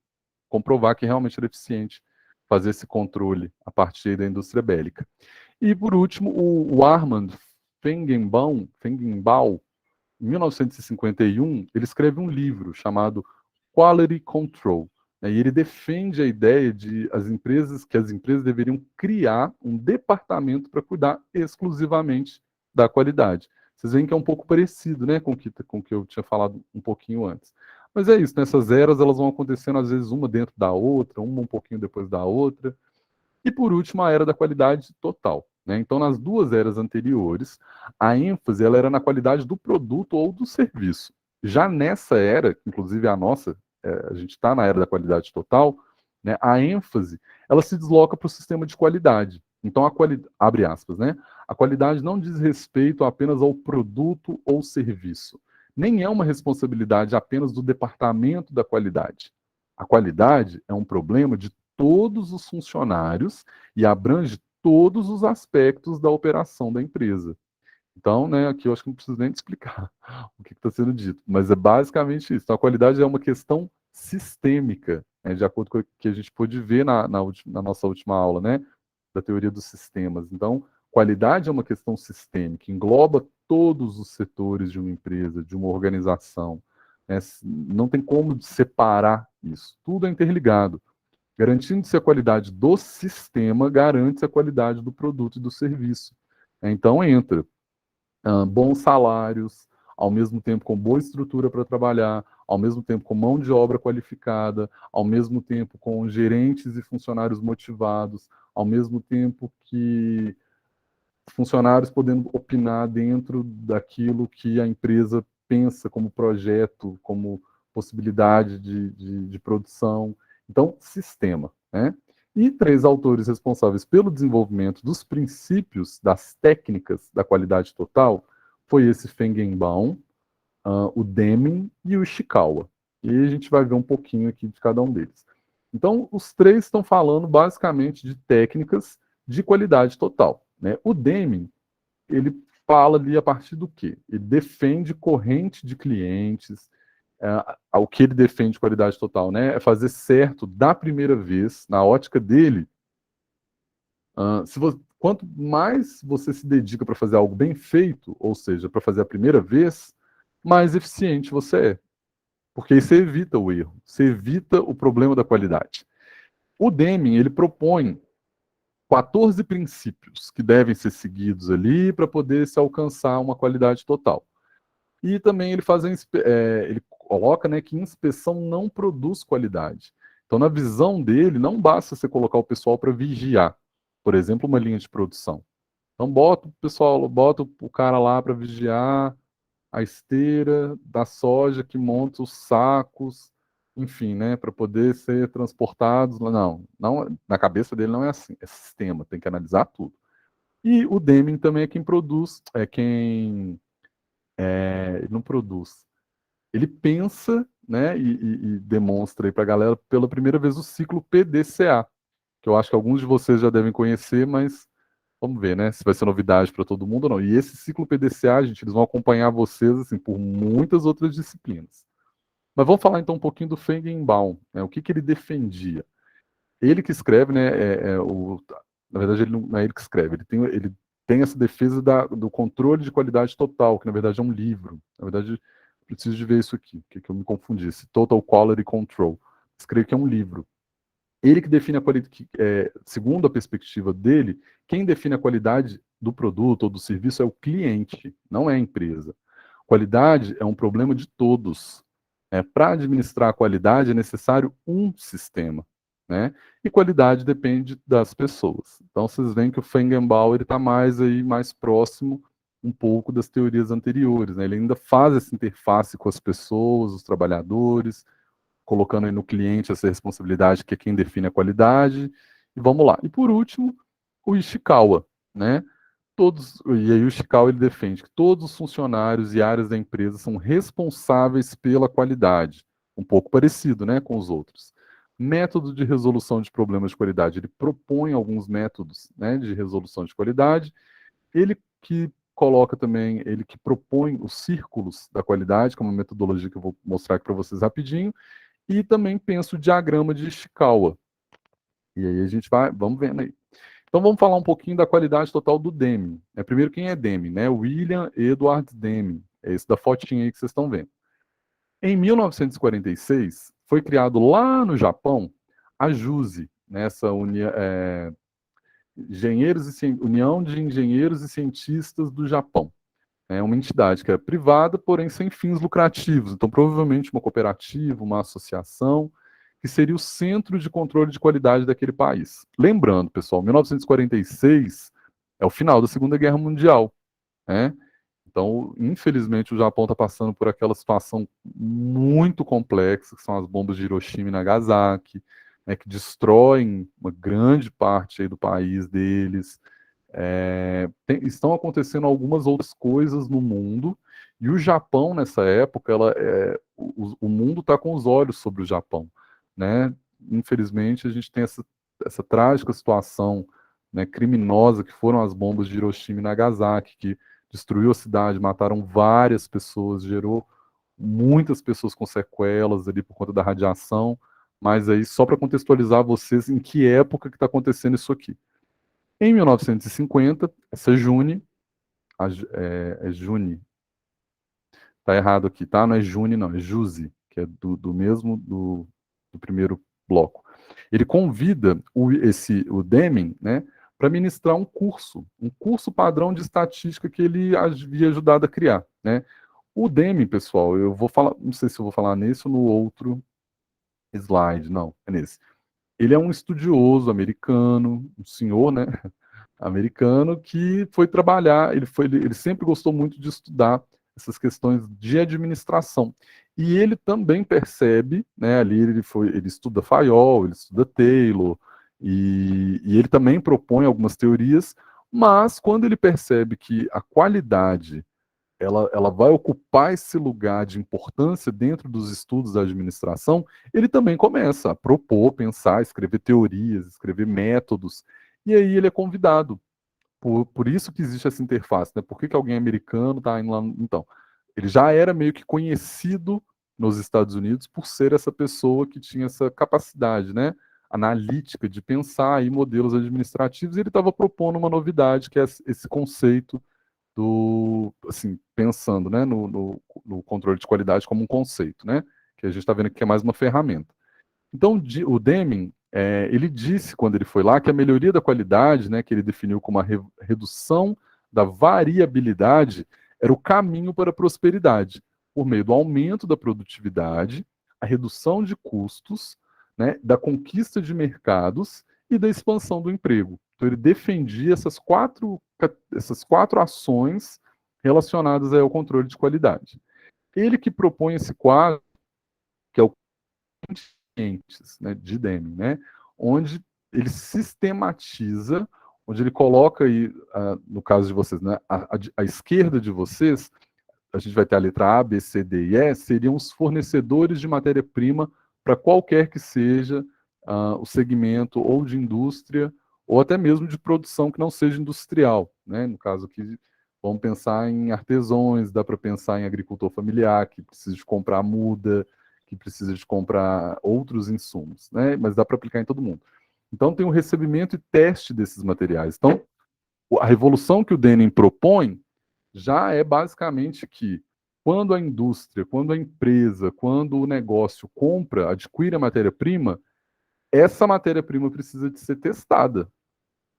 comprovar que realmente era eficiente fazer esse controle a partir da indústria bélica. E, por último, o Armand Feigenbaum, em 1951, ele escreve um livro chamado Quality Control, né? E ele defende a ideia de as empresas deveriam criar um departamento para cuidar exclusivamente da qualidade. Vocês veem que é um pouco parecido, né, com o que eu tinha falado um pouquinho antes. Mas é isso, nessas eras elas vão acontecendo às vezes uma dentro da outra, uma um pouquinho depois da outra. E por último, a era da qualidade total, né? Então, nas duas eras anteriores, a ênfase ela era na qualidade do produto ou do serviço. Já nessa era, inclusive a nossa, a gente está na era da qualidade total, né? A ênfase ela se desloca para o sistema de qualidade. Então, abre aspas, né? A qualidade não diz respeito apenas ao produto ou serviço, nem é uma responsabilidade apenas do departamento da qualidade. A qualidade é um problema de todos os funcionários e abrange todos os aspectos da operação da empresa. Então, né, aqui eu acho que não preciso nem te explicar o que está sendo dito, mas é basicamente isso. Então, a qualidade é uma questão sistêmica, né, de acordo com o que a gente pôde ver na nossa última aula, né, da teoria dos sistemas. Então, qualidade é uma questão sistêmica, engloba todos os setores de uma empresa, de uma organização, né, não tem como separar isso, tudo é interligado. Garantindo-se a qualidade do sistema, garante-se a qualidade do produto e do serviço. Então, entra bons salários, ao mesmo tempo com boa estrutura para trabalhar, ao mesmo tempo com mão de obra qualificada, ao mesmo tempo com gerentes e funcionários motivados, ao mesmo tempo que funcionários podendo opinar dentro daquilo que a empresa pensa como projeto, como possibilidade de produção. Então, sistema, né? E 3 autores responsáveis pelo desenvolvimento dos princípios das técnicas da qualidade total foi esse Feigenbaum, o Deming e o Ishikawa. E a gente vai ver um pouquinho aqui de cada um deles. Então, os 3 estão falando basicamente de técnicas de qualidade total, né? O Deming, ele fala ali a partir do quê? Ele defende corrente de clientes, ao que ele defende qualidade total, né? É fazer certo da primeira vez, na ótica dele. Quanto mais você se dedica para fazer algo bem feito, ou seja, para fazer a primeira vez, mais eficiente você é. Porque aí você evita o erro, você evita o problema da qualidade. O Deming, ele propõe 14 princípios que devem ser seguidos ali para poder se alcançar uma qualidade total. E também ele ele coloca, né, que inspeção não produz qualidade. Então, na visão dele, não basta você colocar o pessoal para vigiar, por exemplo, uma linha de produção. Então, bota o cara lá para vigiar a esteira da soja que monta os sacos, enfim, né, para poder ser transportados. Não, na cabeça dele não é assim, é sistema, tem que analisar tudo. E o Deming também é quem produz, não produz. Ele pensa, né, e demonstra aí para a galera pela primeira vez o ciclo PDCA, que eu acho que alguns de vocês já devem conhecer, mas vamos ver, né, se vai ser novidade para todo mundo ou não. E esse ciclo PDCA, gente, eles vão acompanhar vocês assim por muitas outras disciplinas. Mas vamos falar então um pouquinho do Feigenbaum, né, o que ele defendia. Ele que escreve, né, na verdade ele não é ele que escreve, ele tem essa defesa do controle de qualidade total, que na verdade é um livro. Na verdade, preciso de ver isso aqui, que eu me confundi. Esse Total Quality Control. Escrevi que é um livro. Ele que define a qualidade, segundo a perspectiva dele, quem define a qualidade do produto ou do serviço é o cliente, não é a empresa. Qualidade é um problema de todos. Para administrar a qualidade é necessário um sistema, né? E qualidade depende das pessoas. Então vocês veem que o Feigenbaum está mais próximo um pouco das teorias anteriores, né? Ele ainda faz essa interface com as pessoas, os trabalhadores, colocando aí no cliente essa responsabilidade que é quem define a qualidade. E vamos lá. E por último, o Ishikawa, né? E aí o Ishikawa ele defende que todos os funcionários e áreas da empresa são responsáveis pela qualidade, um pouco parecido, né, com os outros. Método de resolução de problemas de qualidade, ele propõe alguns métodos, né, de resolução de qualidade. Ele que coloca também, ele que propõe os círculos da qualidade, que é uma metodologia que eu vou mostrar aqui para vocês rapidinho, e também pensa o diagrama de Ishikawa. E aí a gente vamos vendo aí. Então vamos falar um pouquinho da qualidade total do Deming. Primeiro, quem é Deming, né? William Edward Deming. É esse da fotinha aí que vocês estão vendo. Em 1946, foi criado lá no Japão a JUSE, né, essa União de Engenheiros e Cientistas do Japão. É uma entidade que é privada, porém sem fins lucrativos. Então, provavelmente uma cooperativa, uma associação, que seria o centro de controle de qualidade daquele país. Lembrando, pessoal, 1946 é o final da Segunda Guerra Mundial, né? Então, infelizmente, o Japão está passando por aquela situação muito complexa, que são as bombas de Hiroshima e Nagasaki, né, que destroem uma grande parte aí do país deles. Estão acontecendo algumas outras coisas no mundo, e o Japão, nessa época, o mundo está com os olhos sobre o Japão, né? Infelizmente, a gente tem essa trágica situação, né, criminosa, que foram as bombas de Hiroshima e Nagasaki, que destruiu a cidade, mataram várias pessoas, gerou muitas pessoas com sequelas ali por conta da radiação. Mas aí, só para contextualizar vocês em que época que está acontecendo isso aqui. Em 1950, essa June, June, tá errado aqui, tá? Não é June, não, é Juse, que é do mesmo do primeiro bloco. Ele convida o Deming, né, para ministrar um curso padrão de estatística que ele havia ajudado a criar, né? O Deming, pessoal, eu vou falar, não sei se eu vou falar nesse ou no outro slide, não, é nesse. Ele é um estudioso americano, um senhor, né, americano, que foi trabalhar, ele sempre gostou muito de estudar essas questões de administração. E ele também percebe, né, ali ele estuda Fayol, ele estuda Taylor, e ele também propõe algumas teorias, mas quando ele percebe que a qualidade ela vai ocupar esse lugar de importância dentro dos estudos da administração, ele também começa a propor, pensar, escrever teorias, escrever métodos, e aí ele é convidado. Por isso que existe essa interface, né? Por que alguém americano está indo lá? Então, ele já era meio que conhecido nos Estados Unidos por ser essa pessoa que tinha essa capacidade, né, analítica de pensar em modelos administrativos, e ele estava propondo uma novidade, que é esse conceito assim, pensando, né, no controle de qualidade como um conceito, né, que a gente está vendo aqui que é mais uma ferramenta. Então, o Deming, ele disse, quando ele foi lá, que a melhoria da qualidade, né, que ele definiu como a redução da variabilidade, era o caminho para a prosperidade, por meio do aumento da produtividade, a redução de custos, né, da conquista de mercados e da expansão do emprego. Então, ele defendia essas quatro ações relacionadas ao controle de qualidade. Ele que propõe esse quadro, que é o né, de Deming, né, onde ele sistematiza, onde ele coloca aí, no caso de vocês, né, à esquerda de vocês, a gente vai ter a letra A, B, C, D e E, seriam os fornecedores de matéria-prima para qualquer que seja o segmento ou de indústria ou até mesmo de produção que não seja industrial, né? No caso aqui, vamos pensar em artesãos, dá para pensar em agricultor familiar que precisa de comprar muda, que precisa de comprar outros insumos, né? Mas dá para aplicar em todo mundo. Então tem o recebimento e teste desses materiais. Então, a revolução que o Deming propõe já é basicamente que quando a indústria, quando a empresa, quando o negócio compra, adquire a matéria-prima, essa matéria-prima precisa de ser testada,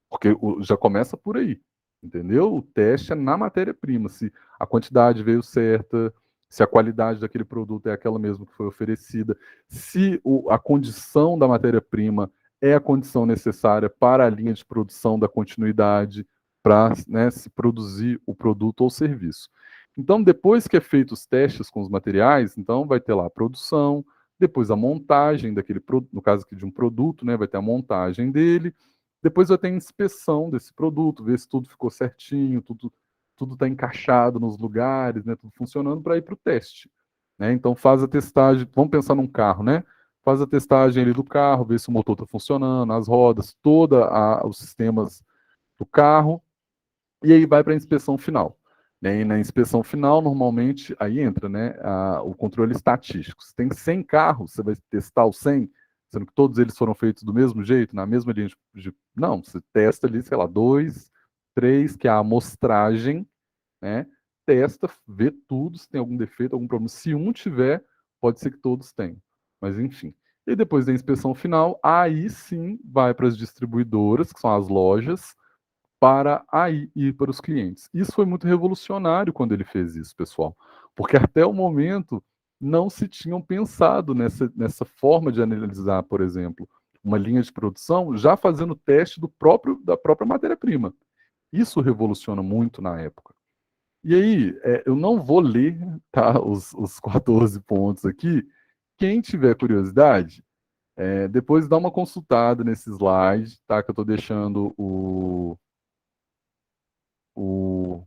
porque já começa por aí, entendeu? O teste é na matéria-prima, se a quantidade veio certa, se a qualidade daquele produto é aquela mesma que foi oferecida, se a condição da matéria-prima é a condição necessária para a linha de produção da continuidade, para, né, se produzir o produto ou serviço. Então, depois que é feito os testes com os materiais, então vai ter lá a produção, depois a montagem daquele produto, no caso aqui de um produto, né, vai ter a montagem dele, depois vai ter a inspeção desse produto, ver se tudo ficou certinho, tudo está encaixado nos lugares, né, tudo funcionando para ir para o teste. Né? Então faz a testagem, vamos pensar num carro, né? Faz a testagem ali do carro, ver se o motor está funcionando, as rodas, todos os sistemas do carro, e aí vai para a inspeção final. Né? E na inspeção final, normalmente, aí entra, né, o controle estatístico. Se tem 100 carros, você vai testar os 100, sendo que todos eles foram feitos do mesmo jeito, na mesma linha Não, você testa ali, sei lá, 2, 3, que é a amostragem, né? Testa, vê tudo, se tem algum defeito, algum problema. Se um tiver, pode ser que todos tenham. mas enfim. E depois da inspeção final, aí sim vai para as distribuidoras, que são as lojas, para aí ir para os clientes. Isso foi muito revolucionário quando ele fez isso, pessoal, porque até o momento não se tinham pensado nessa forma de analisar, por exemplo, uma linha de produção já fazendo teste da própria matéria-prima. Isso revoluciona muito na época. E aí, eu não vou ler, tá, os 14 pontos aqui. Quem tiver curiosidade, depois dá uma consultada nesse slide, tá? Que eu estou deixando o, o-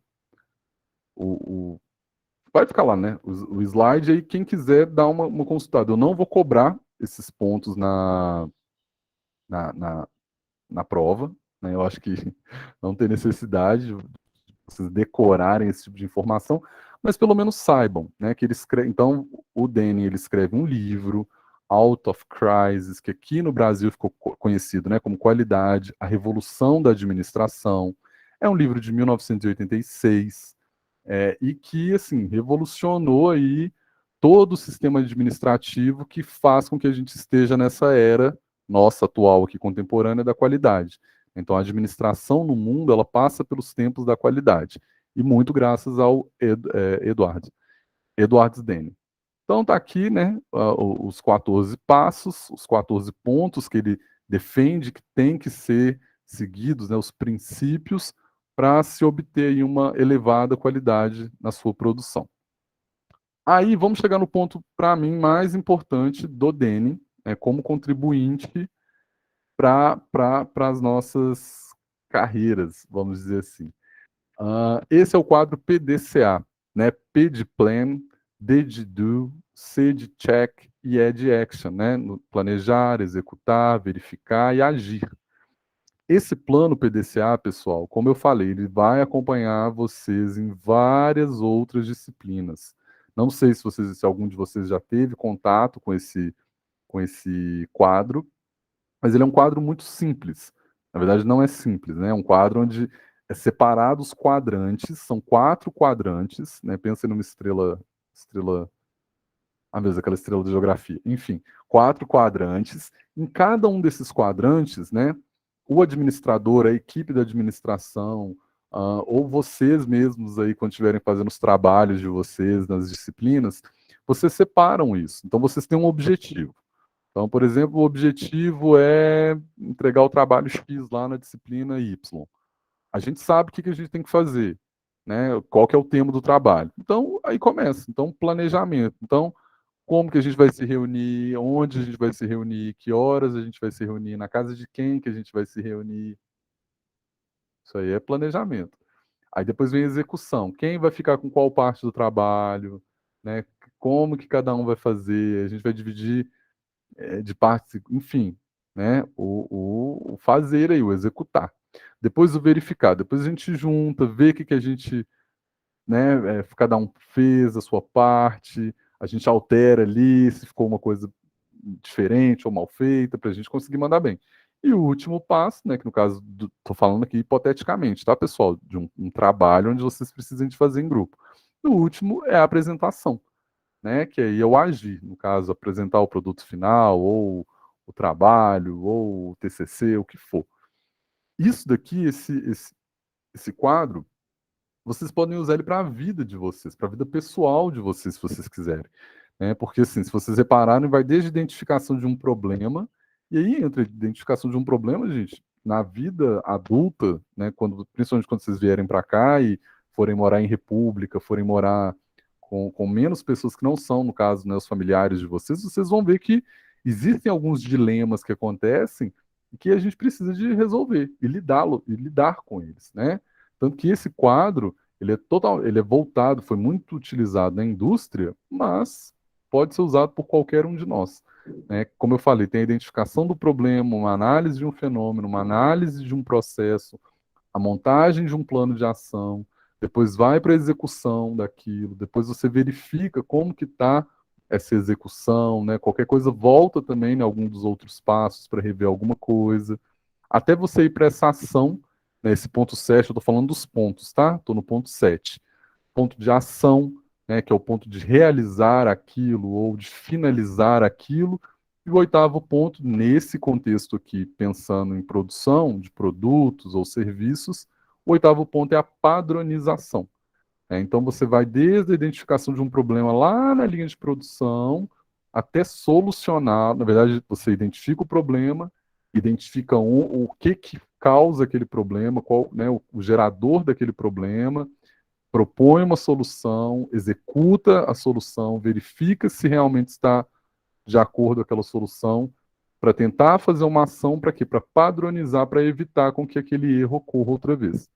vai ficar lá, né? O slide aí, quem quiser dar uma consultada. Eu não vou cobrar esses pontos na, na, na prova, né? Eu acho que não tem necessidade de vocês decorarem esse tipo de informação, mas pelo menos saibam, né? Que ele escreve. Então, o Denny ele escreve um livro, Out of Crisis, que aqui no Brasil ficou conhecido, né, como Qualidade, a Revolução da Administração. É um livro de 1986. E que assim revolucionou aí todo o sistema administrativo que faz com que a gente esteja nessa era nossa atual aqui contemporânea da qualidade. Então a administração no mundo ela passa pelos tempos da qualidade e muito graças ao Edward Denny. Então tá aqui, né, os 14 passos, os 14 pontos que ele defende que tem que ser seguidos, né, os princípios para se obter aí uma elevada qualidade na sua produção. Aí vamos chegar no ponto, para mim, mais importante do Denny, como contribuinte para as nossas carreiras, vamos dizer assim. Esse é o quadro PDCA, né? P de Plan, D de Do, C de Check e E de Action, né? No planejar, executar, verificar e agir. Esse plano PDCA, pessoal, como eu falei, ele vai acompanhar vocês em várias outras disciplinas. Não sei se algum de vocês já teve contato com esse quadro, mas ele é um quadro muito simples. Na verdade, não é simples, né? É um quadro onde é separado os quadrantes, são 4 quadrantes, né? Pensa numa estrela, mesmo, aquela estrela de geografia. Enfim, 4 quadrantes. Em cada um desses quadrantes, né? O administrador, a equipe da administração, ou vocês mesmos aí, quando estiverem fazendo os trabalhos de vocês nas disciplinas, vocês separam isso. Então, vocês têm um objetivo. Então, por exemplo, o objetivo é entregar o trabalho X lá na disciplina Y. A gente sabe o que a gente tem que fazer, né? Qual que é o tema do trabalho. Então, aí começa. Então, planejamento. Então, como que a gente vai se reunir, onde a gente vai se reunir, que horas a gente vai se reunir, na casa de quem que a gente vai se reunir. Isso aí é planejamento. Aí depois vem a execução. Quem vai ficar com qual parte do trabalho, né? Como que cada um vai fazer? A gente vai dividir de partes, enfim, né? O fazer aí, o executar. Depois o verificar. Depois a gente junta, vê o que a gente, né? Cada um fez a sua parte, a gente altera ali se ficou uma coisa diferente ou mal feita para a gente conseguir mandar bem. E o último passo, né, que no caso, estou falando aqui hipoteticamente, tá, pessoal? De um trabalho onde vocês precisam de fazer em grupo. O último é a apresentação, né, que aí é o agir, no caso, apresentar o produto final, ou o trabalho, ou o TCC, o que for. Isso daqui, esse quadro, vocês podem usar ele para a vida de vocês, para a vida pessoal de vocês, se vocês quiserem. Porque, assim, se vocês repararem, vai desde a identificação de um problema, e aí, entre a identificação de um problema, gente, na vida adulta, né, principalmente quando vocês vierem para cá e forem morar em república, forem morar com menos pessoas que não são, no caso, né, os familiares de vocês, vocês vão ver que existem alguns dilemas que acontecem e que a gente precisa de resolver e lidar com eles, né? Tanto que esse quadro, ele é voltado, foi muito utilizado na indústria, mas pode ser usado por qualquer um de nós, né? Como eu falei, tem a identificação do problema, uma análise de um fenômeno, uma análise de um processo, a montagem de um plano de ação, depois vai para a execução daquilo, depois você verifica como que está essa execução, né? Qualquer coisa volta também em algum dos outros passos para rever alguma coisa, até você ir para essa ação, né? Esse ponto 7, eu estou falando dos pontos, tá? Estou no ponto 7. Ponto de ação, né, que é o ponto de realizar aquilo ou de finalizar aquilo. E o oitavo ponto, nesse contexto aqui, pensando em produção de produtos ou serviços, o oitavo ponto é a padronização. Então, você vai desde a identificação de um problema lá na linha de produção até solucionar. Na verdade, você identifica o problema, identifica o que causa aquele problema, qual, né, o gerador daquele problema, propõe uma solução, executa a solução, verifica se realmente está de acordo com aquela solução, para tentar fazer uma ação para quê? Para padronizar, para evitar com que aquele erro ocorra outra vez.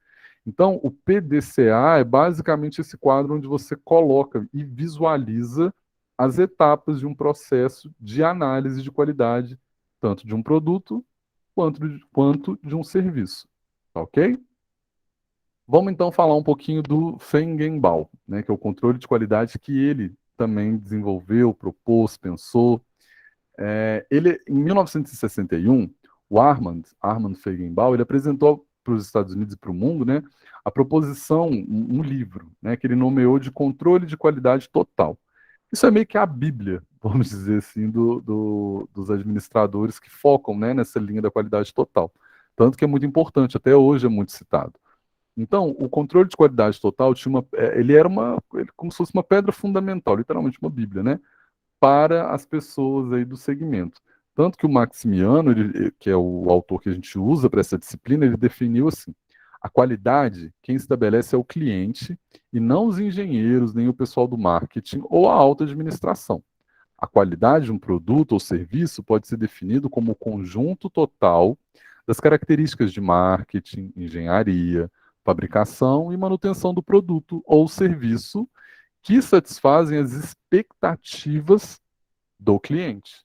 Então, o PDCA é basicamente esse quadro onde você coloca e visualiza as etapas de um processo de análise de qualidade, tanto de um produto quanto de um serviço. Ok? Vamos então falar um pouquinho do Feigenbaum, né, que é o controle de qualidade que ele também desenvolveu, propôs, pensou. Em 1961, o Armand Feigenbaum, ele apresentou para os Estados Unidos e para o mundo, né, a proposição, um livro, né, que ele nomeou de controle de qualidade total. Isso é meio que a Bíblia, vamos dizer assim, dos administradores que focam, né, nessa linha da qualidade total. Tanto que é muito importante, até hoje é muito citado. Então, o controle de qualidade total ele era como se fosse uma pedra fundamental, literalmente uma Bíblia, né, para as pessoas aí do segmento. Tanto que o Maximiano, que é o autor que a gente usa para essa disciplina, ele definiu assim: a qualidade, quem estabelece é o cliente e não os engenheiros, nem o pessoal do marketing ou a alta administração. A qualidade de um produto ou serviço pode ser definido como o conjunto total das características de marketing, engenharia, fabricação e manutenção do produto ou serviço que satisfazem as expectativas do cliente.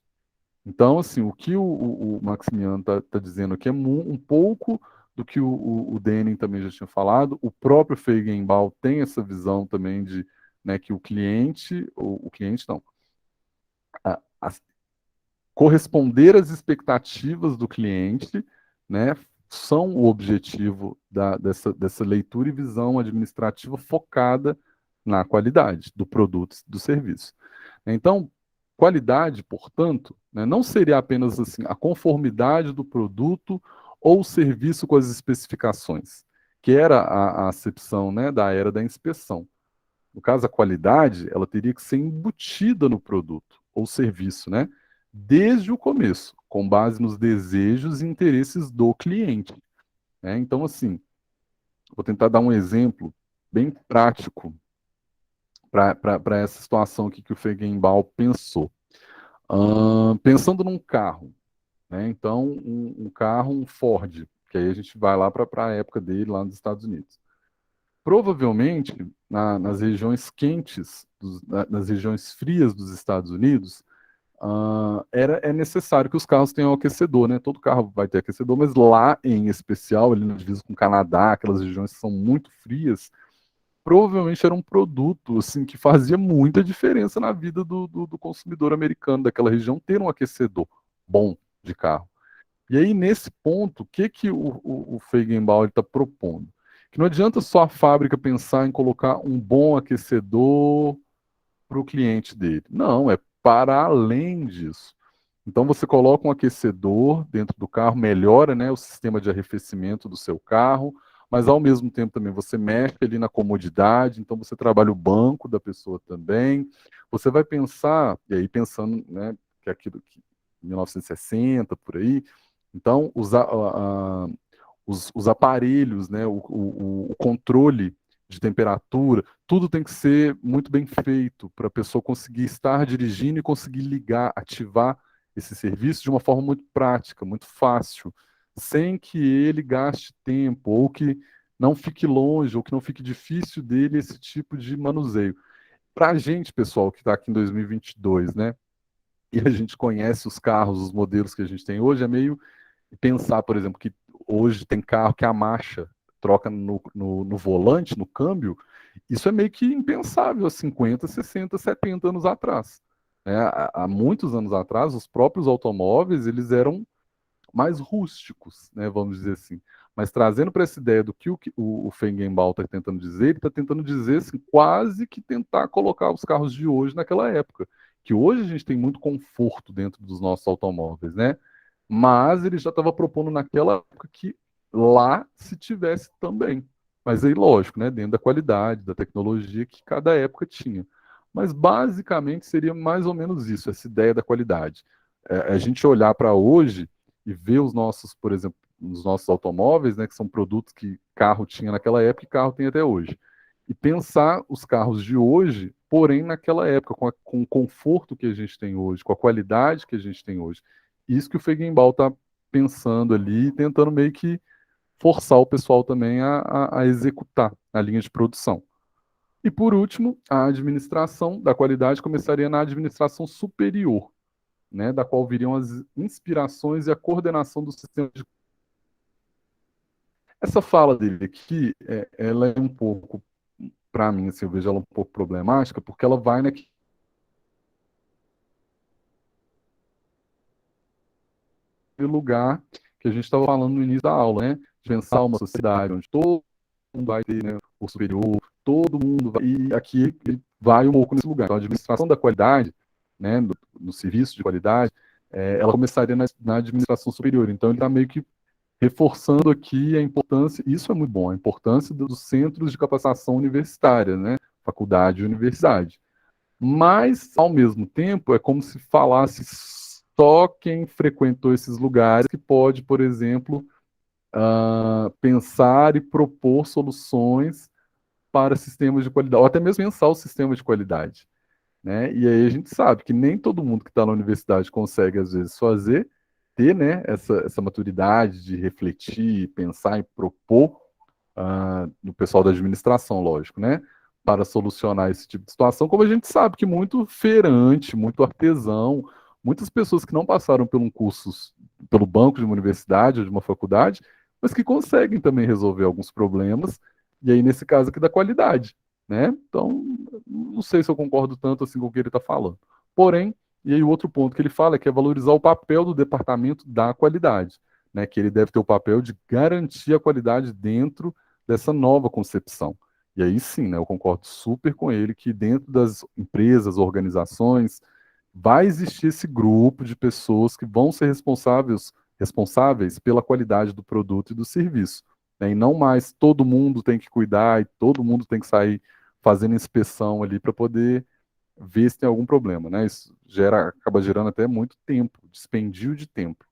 Então, assim, o que o Maximiano está dizendo aqui é um pouco do que o Denning também já tinha falado. O próprio Feigenbaum tem essa visão também de, né, que o cliente não, corresponder às expectativas do cliente, né, são o objetivo dessa leitura e visão administrativa focada na qualidade do produto, do serviço. Então, qualidade, portanto, né, não seria apenas assim a conformidade do produto ou serviço com as especificações, que era a acepção, né, da era da inspeção. No caso, a qualidade, ela teria que ser embutida no produto ou serviço, né, desde o começo, com base nos desejos e interesses do cliente. Né? Então, assim, vou tentar dar um exemplo bem prático para essa situação aqui que o Feigenbaum pensou. Pensando num carro, né? Então, um carro, um Ford, que aí a gente vai lá para a época dele, lá nos Estados Unidos. Provavelmente, nas regiões quentes, nas regiões frias dos Estados Unidos, é necessário que os carros tenham aquecedor, né? Todo carro vai ter aquecedor, mas lá em especial, ali na divisa com o Canadá, aquelas regiões que são muito frias, provavelmente era um produto assim que fazia muita diferença na vida do consumidor americano daquela região ter um aquecedor bom de carro. E aí, nesse ponto, o que o Feigenbaum está propondo? Que não adianta só a fábrica pensar em colocar um bom aquecedor para o cliente dele. Não, é para além disso. Então você coloca um aquecedor dentro do carro, melhora, né, o sistema de arrefecimento do seu carro, mas ao mesmo tempo também você mexe ali na comodidade, então você trabalha o banco da pessoa também. Você vai pensar, e aí pensando, né, que é aquilo que 1960 por aí, então os aparelhos, né, o controle de temperatura, tudo tem que ser muito bem feito para a pessoa conseguir estar dirigindo e conseguir ligar, ativar esse serviço de uma forma muito prática, muito fácil, sem que ele gaste tempo, ou que não fique longe, ou que não fique difícil dele esse tipo de manuseio. Para a gente, pessoal, que está aqui em 2022, né, e a gente conhece os carros, os modelos que a gente tem hoje, é meio pensar, por exemplo, que hoje tem carro que a marcha troca no volante, no câmbio, isso é meio que impensável há 50, 60, 70 anos atrás. Há muitos anos atrás, os próprios automóveis eles eram mais rústicos, né, vamos dizer assim. Mas trazendo para essa ideia do que o Feigenbaum está tentando dizer, ele está tentando dizer assim, quase que tentar colocar os carros de hoje naquela época. Que hoje a gente tem muito conforto dentro dos nossos automóveis, né? Mas ele já estava propondo naquela época que lá se tivesse também. Mas aí, lógico, né? Dentro da qualidade, da tecnologia que cada época tinha. Mas basicamente seria mais ou menos isso, essa ideia da qualidade. A gente olhar para hoje e ver os nossos, por exemplo, nos nossos automóveis, né, que são produtos que carro tinha naquela época e carro tem até hoje. E pensar os carros de hoje, porém naquela época, com o conforto que a gente tem hoje, com a qualidade que a gente tem hoje. Isso que o Feigenbaum está pensando ali, tentando meio que forçar o pessoal também a executar a linha de produção. E por último, a administração da qualidade começaria na administração superior, né, da qual viriam as inspirações e a coordenação do sistema de... Essa fala dele aqui, ela é um pouco, para mim, assim, eu vejo ela um pouco problemática, porque ela vai naquele lugar que a gente estava falando no início da aula, né, de pensar uma sociedade onde todo mundo vai ter, né, o superior, todo mundo vai, e aqui ele vai um pouco nesse lugar. Então, a administração da qualidade, né, no serviço de qualidade, ela começaria na administração superior. Então, ele está meio que reforçando aqui a importância, isso é muito bom, a importância dos centros de capacitação universitária, né? Faculdade e universidade. Mas, ao mesmo tempo, é como se falasse só quem frequentou esses lugares que pode, por exemplo, pensar e propor soluções para sistemas de qualidade, ou até mesmo pensar o sistema de qualidade. Né? E aí a gente sabe que nem todo mundo que está na universidade consegue, às vezes, ter, né, essa maturidade de refletir, pensar e propor no pessoal da administração, lógico, né, para solucionar esse tipo de situação, como a gente sabe que muito feirante, muito artesão, muitas pessoas que não passaram por um curso, pelo banco de uma universidade ou de uma faculdade, mas que conseguem também resolver alguns problemas, e aí nesse caso aqui da qualidade, né? Então, não sei se eu concordo tanto assim com o que ele está falando. Porém, e aí o outro ponto que ele fala é que é valorizar o papel do departamento da qualidade, né? Que ele deve ter o papel de garantir a qualidade dentro dessa nova concepção. E aí sim, né, eu concordo super com ele que dentro das empresas, organizações, vai existir esse grupo de pessoas que vão ser responsáveis pela qualidade do produto e do serviço. Né? E não mais todo mundo tem que cuidar e todo mundo tem que sair fazendo inspeção ali para poder ver se tem algum problema. Né? Isso acaba gerando até muito tempo, dispendio de tempo.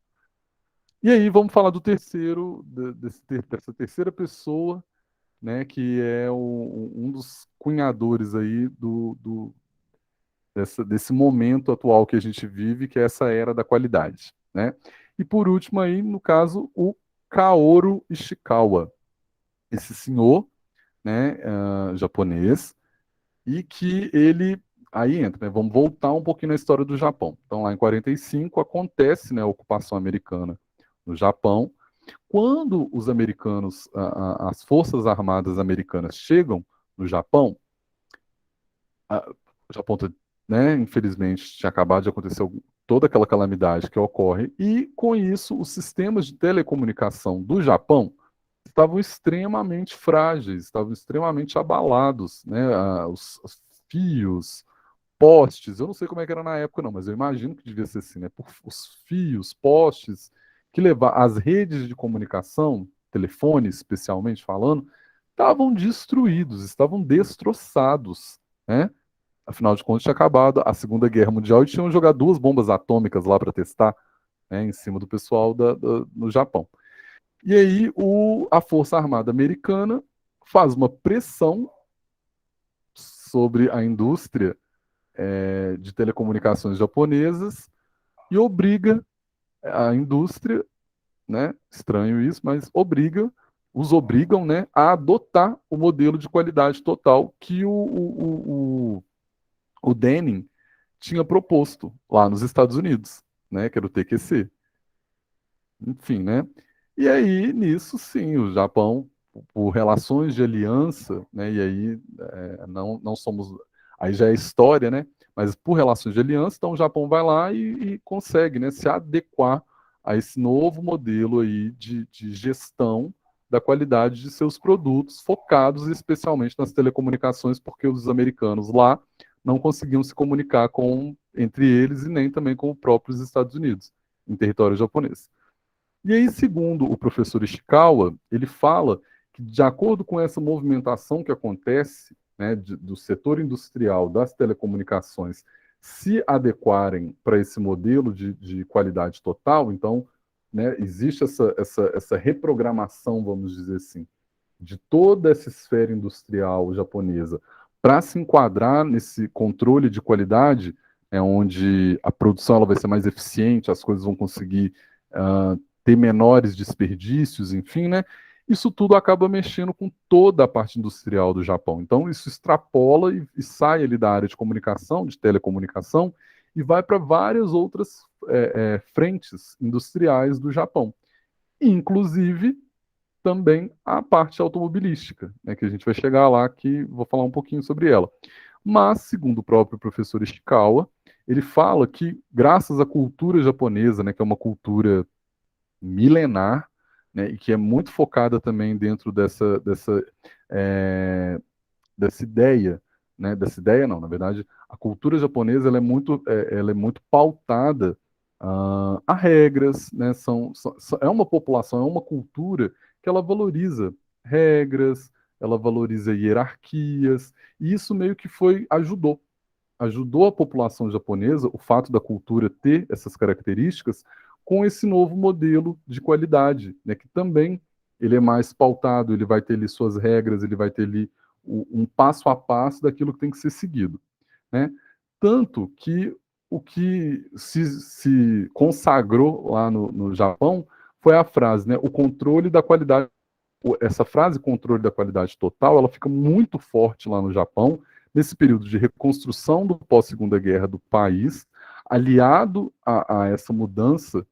E aí vamos falar do terceiro, dessa terceira pessoa, né, que é um dos cunhadores aí desse momento atual que a gente vive, que é essa era da qualidade, né? E por último aí, no caso, o Kaoru Ishikawa, esse senhor, né, japonês, e que ele aí entra, né? Vamos voltar um pouquinho na história do Japão. Então, lá em 45 acontece, né, a ocupação americana no Japão. Quando os americanos, as forças armadas americanas chegam no Japão, o Japão, né, infelizmente, tinha acabado de acontecer toda aquela calamidade que ocorre, e com isso os sistemas de telecomunicação do Japão estavam extremamente frágeis, estavam extremamente abalados, né, os fios, postes, eu não sei como é que era na época não, mas eu imagino que devia ser assim, né, os fios, postes, que levar as redes de comunicação, telefones especialmente falando, estavam destruídos, estavam destroçados, né? Afinal de contas, tinha acabado a Segunda Guerra Mundial e tinham jogado 2 bombas atômicas lá para testar, né, em cima do pessoal no Japão. E aí a Força Armada Americana faz uma pressão sobre a indústria de telecomunicações japonesas e obriga a indústria, né, estranho isso, mas os obrigam, né, a adotar o modelo de qualidade total que o Denning tinha proposto lá nos Estados Unidos, né, que era o TQC. Enfim, né? E aí, nisso, sim, o Japão, por relações de aliança, né, e aí não somos. Aí já é história, né? Mas por relações de aliança, então o Japão vai lá e consegue, né, se adequar a esse novo modelo aí de gestão da qualidade de seus produtos, focados especialmente nas telecomunicações, porque os americanos lá não conseguiam se comunicar entre eles e nem também com os próprios Estados Unidos, em território japonês. E aí, segundo o professor Ishikawa, ele fala que, de acordo com essa movimentação que acontece, né, do setor industrial das telecomunicações se adequarem para esse modelo de qualidade total, então, né, existe essa reprogramação, vamos dizer assim, de toda essa esfera industrial japonesa para se enquadrar nesse controle de qualidade, onde a produção ela vai ser mais eficiente, as coisas vão conseguir ter menores desperdícios, enfim, né? Isso tudo acaba mexendo com toda a parte industrial do Japão. Então, isso extrapola e sai ali da área de comunicação, de telecomunicação, e vai para várias outras frentes industriais do Japão. Inclusive, também a parte automobilística, né, que a gente vai chegar lá, que vou falar um pouquinho sobre ela. Mas, segundo o próprio professor Ishikawa, ele fala que, graças à cultura japonesa, né, que é uma cultura milenar, né, e que é muito focada também dentro dessa ideia, né, dessa ideia não, na verdade, a cultura japonesa ela é muito pautada a regras, né, é uma população, é uma cultura que ela valoriza regras, ela valoriza hierarquias, e isso meio que ajudou a população japonesa, o fato da cultura ter essas características, com esse novo modelo de qualidade, né, que também ele é mais pautado, ele vai ter ali suas regras, ele vai ter ali um passo a passo daquilo que tem que ser seguido, né? Tanto que o que se consagrou lá no Japão foi a frase, né, o controle da qualidade. Essa frase, controle da qualidade total, ela fica muito forte lá no Japão, nesse período de reconstrução do pós-segunda guerra do país, aliado a essa mudança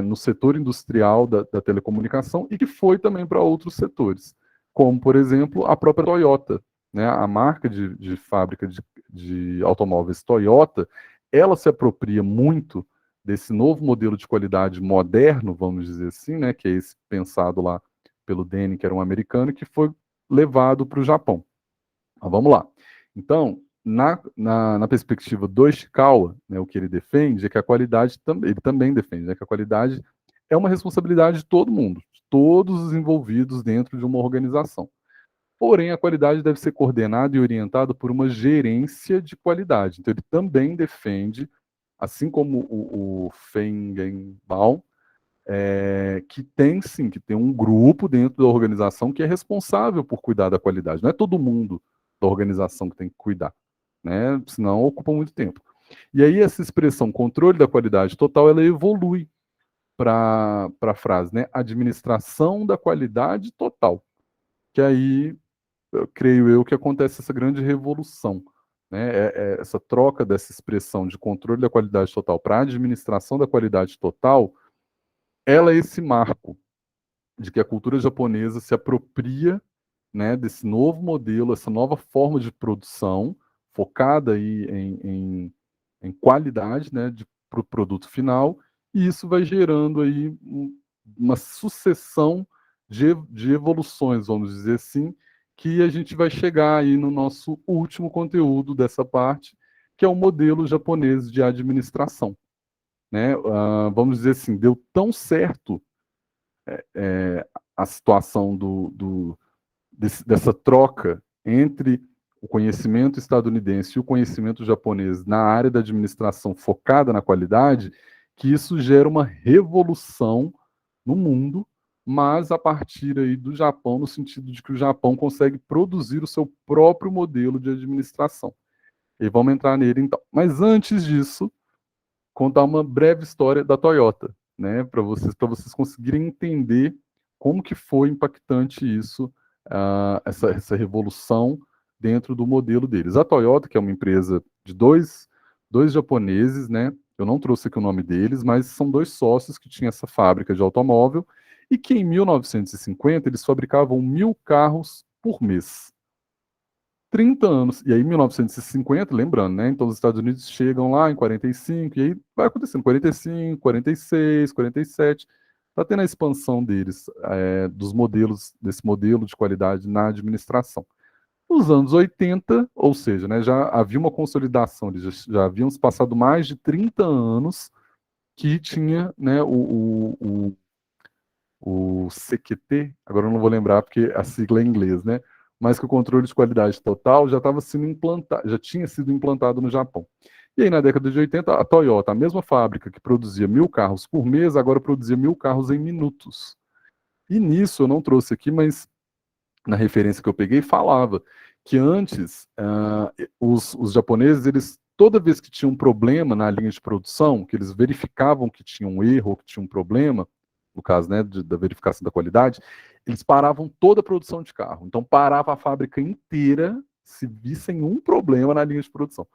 no setor industrial da telecomunicação e que foi também para outros setores, como, por exemplo, a própria Toyota, né, a marca de fábrica de automóveis Toyota, ela se apropria muito desse novo modelo de qualidade moderno, vamos dizer assim, né, que é esse pensado lá pelo Denny, que era um americano, que foi levado para o Japão. Mas vamos lá. Então, na perspectiva do Ishikawa, né, o que ele defende é que a qualidade, ele também defende, né, que a qualidade é uma responsabilidade de todo mundo, de todos os envolvidos dentro de uma organização. Porém, a qualidade deve ser coordenada e orientada por uma gerência de qualidade. Então, ele também defende, assim como o Feigenbaum, que tem um grupo dentro da organização que é responsável por cuidar da qualidade. Não é todo mundo da organização que tem que cuidar, né? Senão ocupa muito tempo. E aí essa expressão controle da qualidade total, ela evolui para a frase, né? Administração da qualidade total. Que aí, creio eu, que acontece essa grande revolução, né? Essa troca dessa expressão de controle da qualidade total para administração da qualidade total, ela é esse marco de que a cultura japonesa se apropria, né, desse novo modelo, essa nova forma de produção, focada aí em qualidade, né, para o produto final, e isso vai gerando aí uma sucessão de evoluções, vamos dizer assim, que a gente vai chegar aí no nosso último conteúdo dessa parte, que é o modelo japonês de administração. Né? Vamos dizer assim, deu tão certo a situação dessa troca entre o conhecimento estadunidense e o conhecimento japonês na área da administração focada na qualidade, que isso gera uma revolução no mundo, mas a partir aí do Japão, no sentido de que o Japão consegue produzir o seu próprio modelo de administração. E vamos entrar nele então. Mas antes disso, contar uma breve história da Toyota, né, para vocês conseguirem entender como que foi impactante isso, essa revolução dentro do modelo deles. A Toyota, que é uma empresa de dois japoneses, né, eu não trouxe aqui o nome deles, mas são dois sócios que tinham essa fábrica de automóvel e que em 1950 eles fabricavam 1.000 carros por mês. 30 anos. E aí, em 1950, lembrando, né? Então, os Estados Unidos chegam lá em 45, e aí vai acontecendo 45, 46, 47. está tendo a expansão deles, dos modelos, desse modelo de qualidade na administração. Nos anos 80, ou seja, né, já havia uma consolidação, eles já haviam se passado mais de 30 anos que tinha, né, o CQT, agora eu não vou lembrar porque a sigla é em inglês, né, mas que o controle de qualidade total já estava sendo implantado, já tinha sido implantado no Japão. E aí, na década de 80, a Toyota, a mesma fábrica que produzia 1.000 carros por mês, agora produzia 1.000 carros em minutos. E nisso, eu não trouxe aqui, mas na referência que eu peguei, falava que antes, os japoneses, eles, toda vez que tinha um problema na linha de produção, que eles verificavam que tinha um erro, ou que tinha um problema, no caso, né, da verificação da qualidade, eles paravam toda a produção de carro. Então, parava a fábrica inteira, se vissem um problema na linha de produção.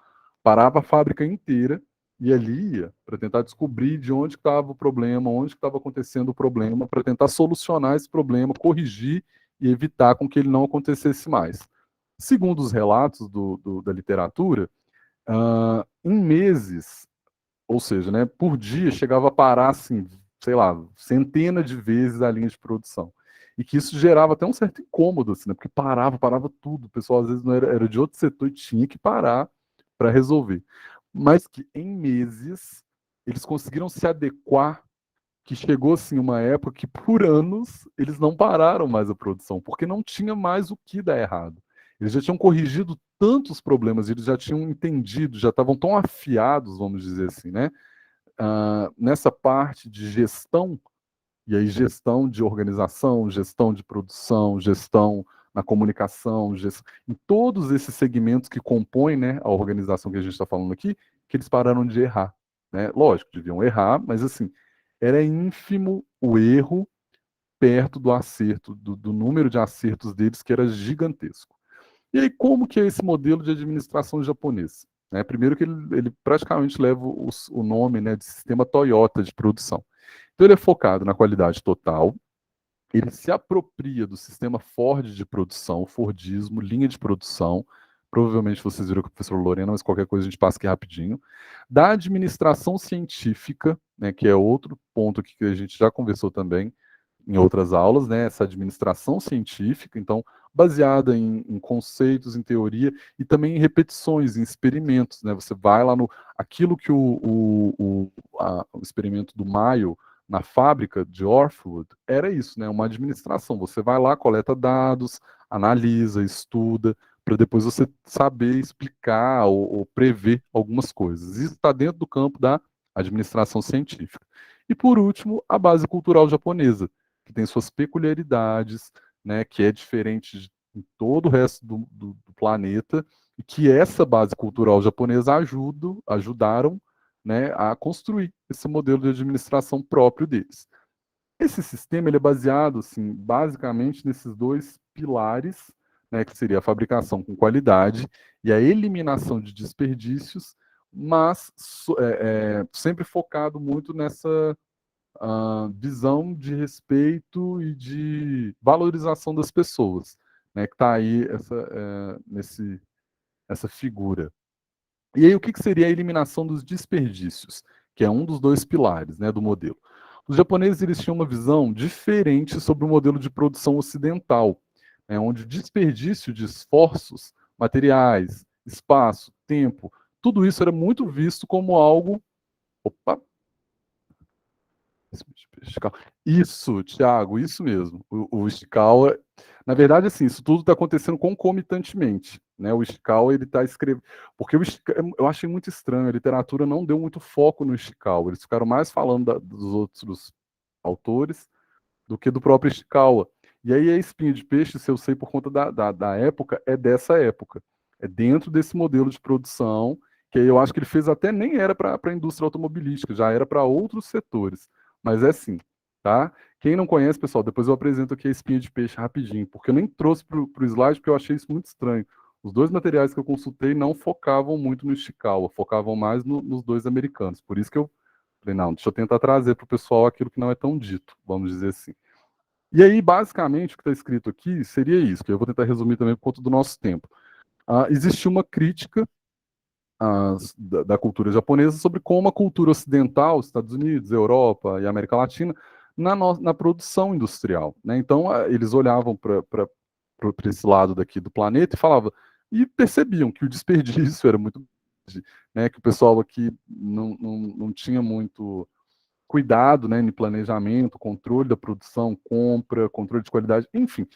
Parava a fábrica inteira e ali ia para tentar descobrir de onde estava o problema, onde estava acontecendo o problema, para tentar solucionar esse problema, corrigir e evitar com que ele não acontecesse mais. Segundo os relatos da literatura, em meses, ou seja, né, por dia, chegava a parar, assim, sei lá, centenas de vezes a linha de produção. E que isso gerava até um certo incômodo, assim, né, porque parava tudo. O pessoal, às vezes, não era de outro setor e tinha que parar para resolver. Mas que, em meses, eles conseguiram se adequar, que chegou assim uma época que por anos eles não pararam mais a produção, porque não tinha mais o que dar errado. Eles já tinham corrigido tantos problemas, eles já tinham entendido, já estavam tão afiados, vamos dizer assim, né? Nessa parte de gestão, e aí gestão de organização, gestão de produção, gestão na comunicação, em todos esses segmentos que compõem, né, a organização que a gente está falando aqui, que eles pararam de errar. Né? Lógico, deviam errar, mas assim, era ínfimo o erro perto do acerto, do número de acertos deles, que era gigantesco. E aí, como que é esse modelo de administração japonês? Primeiro que ele praticamente leva o nome, né, de sistema Toyota de produção. Então ele é focado na qualidade total, ele se apropria do sistema Ford de produção, Fordismo, linha de produção, provavelmente vocês viram com o professor Lorena, mas qualquer coisa a gente passa aqui rapidinho, da administração científica, né, que é outro ponto que a gente já conversou também em outras aulas, né, essa administração científica, então, baseada em conceitos, em teoria, e também em repetições, em experimentos, né, você vai lá no, aquilo que o experimento do Mayo, na fábrica de Orfwood, era isso, né, uma administração, você vai lá, coleta dados, analisa, estuda, para depois você saber explicar ou prever algumas coisas. Isso está dentro do campo da administração científica. E, por último, a base cultural japonesa, que tem suas peculiaridades, né, que é diferente de todo o resto do planeta, e que essa base cultural japonesa ajudaram, né, a construir esse modelo de administração próprio deles. Esse sistema ele é baseado, assim, basicamente nesses dois pilares, né, que seria a fabricação com qualidade e a eliminação de desperdícios, mas sempre focado muito nessa visão de respeito e de valorização das pessoas, né, que está aí essa figura. E aí, o que seria a eliminação dos desperdícios, que é um dos dois pilares, né, do modelo? Os japoneses eles tinham uma visão diferente sobre o modelo de produção ocidental, né, onde o desperdício de esforços, materiais, espaço, tempo, tudo isso era muito visto como algo. Opa! Isso, Thiago, isso mesmo. O Ishikawa, na verdade, assim, isso tudo está acontecendo concomitantemente, né? O Ishikawa ele está escrevendo, porque eu achei muito estranho. A literatura não deu muito foco no Ishikawa. Eles ficaram mais falando dos outros autores do que do próprio Ishikawa. E aí a espinha de peixe, se eu sei por conta da época, é dessa época. É dentro desse modelo de produção que eu acho que ele fez até nem era para a indústria automobilística, já era para outros setores. Mas é sim, tá? Quem não conhece, pessoal, depois eu apresento aqui a espinha de peixe rapidinho, porque eu nem trouxe para o slide, porque eu achei isso muito estranho. Os dois materiais que eu consultei não focavam muito no Ishikawa, focavam mais nos dois americanos. Por isso que eu falei, não, deixa eu tentar trazer para o pessoal aquilo que não é tão dito, vamos dizer assim. E aí, basicamente, o que está escrito aqui seria isso, que eu vou tentar resumir também por conta do nosso tempo. Existe uma crítica da cultura japonesa sobre como a cultura ocidental, Estados Unidos, Europa e América Latina, na produção industrial, né? Então, eles olhavam para esse lado daqui do planeta e falavam, e percebiam que o desperdício era muito grande, né? Que o pessoal aqui não tinha muito cuidado, né, em planejamento, controle da produção, compra, controle de qualidade, enfim.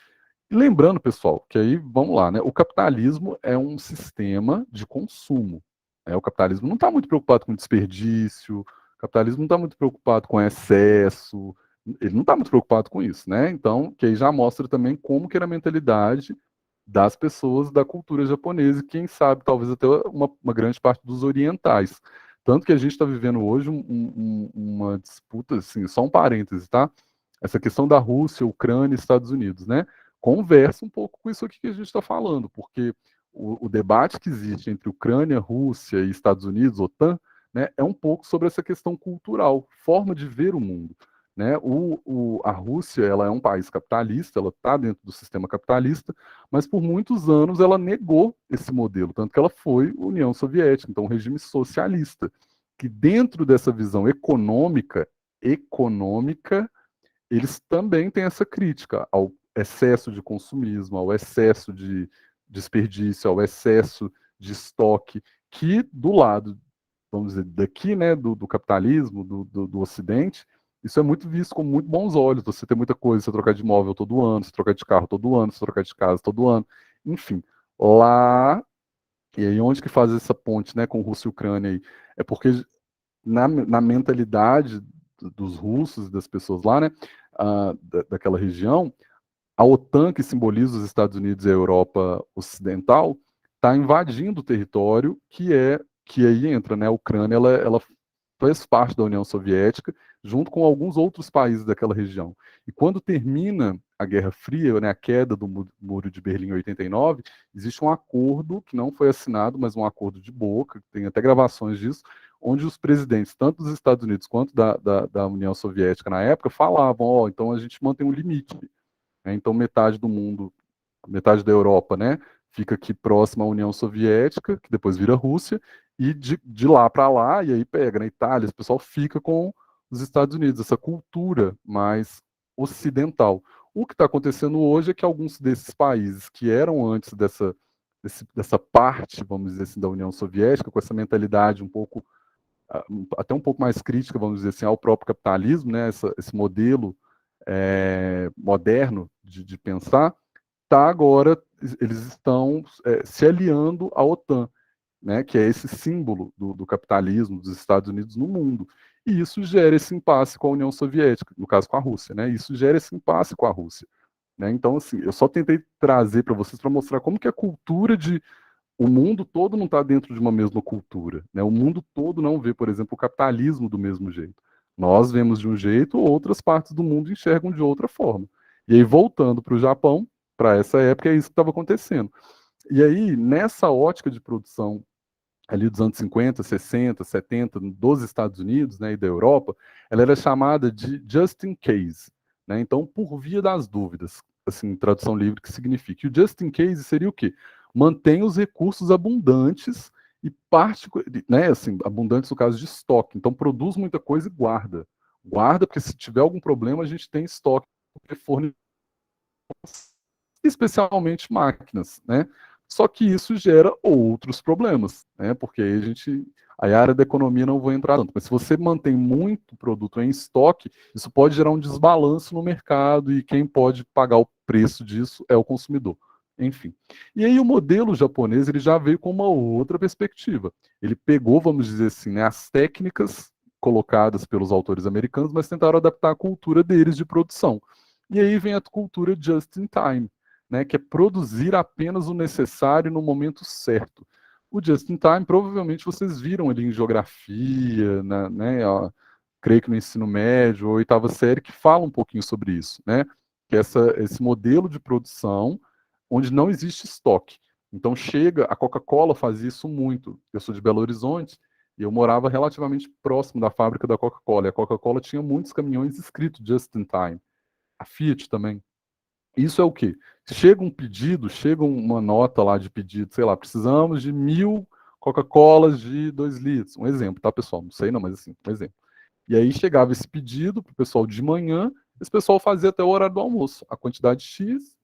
E lembrando, pessoal, que aí, vamos lá, né? O capitalismo é um sistema de consumo. Né? O capitalismo não está muito preocupado com desperdício, o capitalismo não está muito preocupado com excesso, ele não está muito preocupado com isso, né? Então, que aí já mostra também como que era a mentalidade das pessoas da cultura japonesa, e quem sabe, talvez até uma grande parte dos orientais. Tanto que a gente está vivendo hoje uma disputa, assim, só um parêntese, tá? Essa questão da Rússia, Ucrânia e Estados Unidos, né? Conversa um pouco com isso aqui que a gente está falando, porque o debate que existe entre Ucrânia, Rússia e Estados Unidos, OTAN, né, é um pouco sobre essa questão cultural, forma de ver o mundo. Né? A Rússia ela é um país capitalista, ela está dentro do sistema capitalista, mas por muitos anos ela negou esse modelo, tanto que ela foi União Soviética, então um regime socialista, que dentro dessa visão econômica, eles também têm essa crítica ao excesso de consumismo, ao excesso de desperdício, ao excesso de estoque, do lado, vamos dizer, daqui, né, do capitalismo, do Ocidente, isso é muito visto com muito bons olhos. Você tem muita coisa, você trocar de imóvel todo ano, você trocar de carro todo ano, você trocar de casa todo ano, enfim. Lá, e aí onde que faz essa ponte, né, com Rússia e Ucrânia aí? É porque na mentalidade dos russos e das pessoas lá, né, daquela região, a OTAN, que simboliza os Estados Unidos e a Europa Ocidental, está invadindo o território que aí entra, né? A Ucrânia, ela faz parte da União Soviética, junto com alguns outros países daquela região. E quando termina a Guerra Fria, né, a queda do Muro de Berlim em 89, existe um acordo que não foi assinado, mas um acordo de boca, tem até gravações disso, onde os presidentes, tanto dos Estados Unidos quanto da União Soviética na época, falavam, então a gente mantém um limite. Né? Então metade do mundo, metade da Europa, né, fica aqui próxima à União Soviética, que depois vira Rússia, e de lá para lá, e aí pega na Itália, o pessoal fica com os Estados Unidos, essa cultura mais ocidental. O que está acontecendo hoje é que alguns desses países que eram antes dessa parte, vamos dizer assim, da União Soviética, com essa mentalidade um pouco, até um pouco mais crítica, vamos dizer assim, ao próprio capitalismo, né, esse modelo moderno de pensar, agora, eles estão se aliando à OTAN, né, que é esse símbolo do capitalismo dos Estados Unidos no mundo. E isso gera esse impasse com a União Soviética, no caso com a Rússia, né? Isso gera esse impasse com a Rússia. Né? Então, assim, eu só tentei trazer para vocês para mostrar como que a cultura de o mundo todo não está dentro de uma mesma cultura. Né? O mundo todo não vê, por exemplo, o capitalismo do mesmo jeito. Nós vemos de um jeito, outras partes do mundo enxergam de outra forma. E aí, voltando para o Japão, para essa época, é isso que estava acontecendo. E aí, nessa ótica de produção ali dos anos 50, 60, 70, dos Estados Unidos, né, e da Europa, ela era chamada de just in case. Né? Então, por via das dúvidas, assim, tradução livre que significa. E o just in case seria o quê? Mantém os recursos abundantes e né, assim, abundantes no caso de estoque. Então, produz muita coisa e guarda. Guarda, porque se tiver algum problema, a gente tem estoque, porque fornece especialmente máquinas, né? Só que isso gera outros problemas, né? Porque a área da economia não vou entrar tanto, mas se você mantém muito produto em estoque, isso pode gerar um desbalanço no mercado e quem pode pagar o preço disso é o consumidor. Enfim. E aí o modelo japonês ele já veio com uma outra perspectiva. Ele pegou, vamos dizer assim, né, as técnicas colocadas pelos autores americanos, mas tentaram adaptar a cultura deles de produção. E aí vem a cultura just in time, né, que é produzir apenas o necessário no momento certo. O just in time, provavelmente vocês viram ali em geografia, né, creio que no ensino médio ou oitava série, que fala um pouquinho sobre isso, né, que é esse modelo de produção onde não existe estoque. Então a Coca-Cola faz isso muito. Eu sou de Belo Horizonte e eu morava relativamente próximo da fábrica da Coca-Cola. E a Coca-Cola tinha muitos caminhões escritos just in time. A Fiat também. Isso é o quê? Chega um pedido, chega uma nota lá de pedido, sei lá, precisamos de 1000 Coca-Colas de 2 litros. Um exemplo, tá, pessoal? Não sei não, mas assim, um exemplo. E aí chegava esse pedido para o pessoal de manhã, esse pessoal fazia até o horário do almoço, a quantidade X,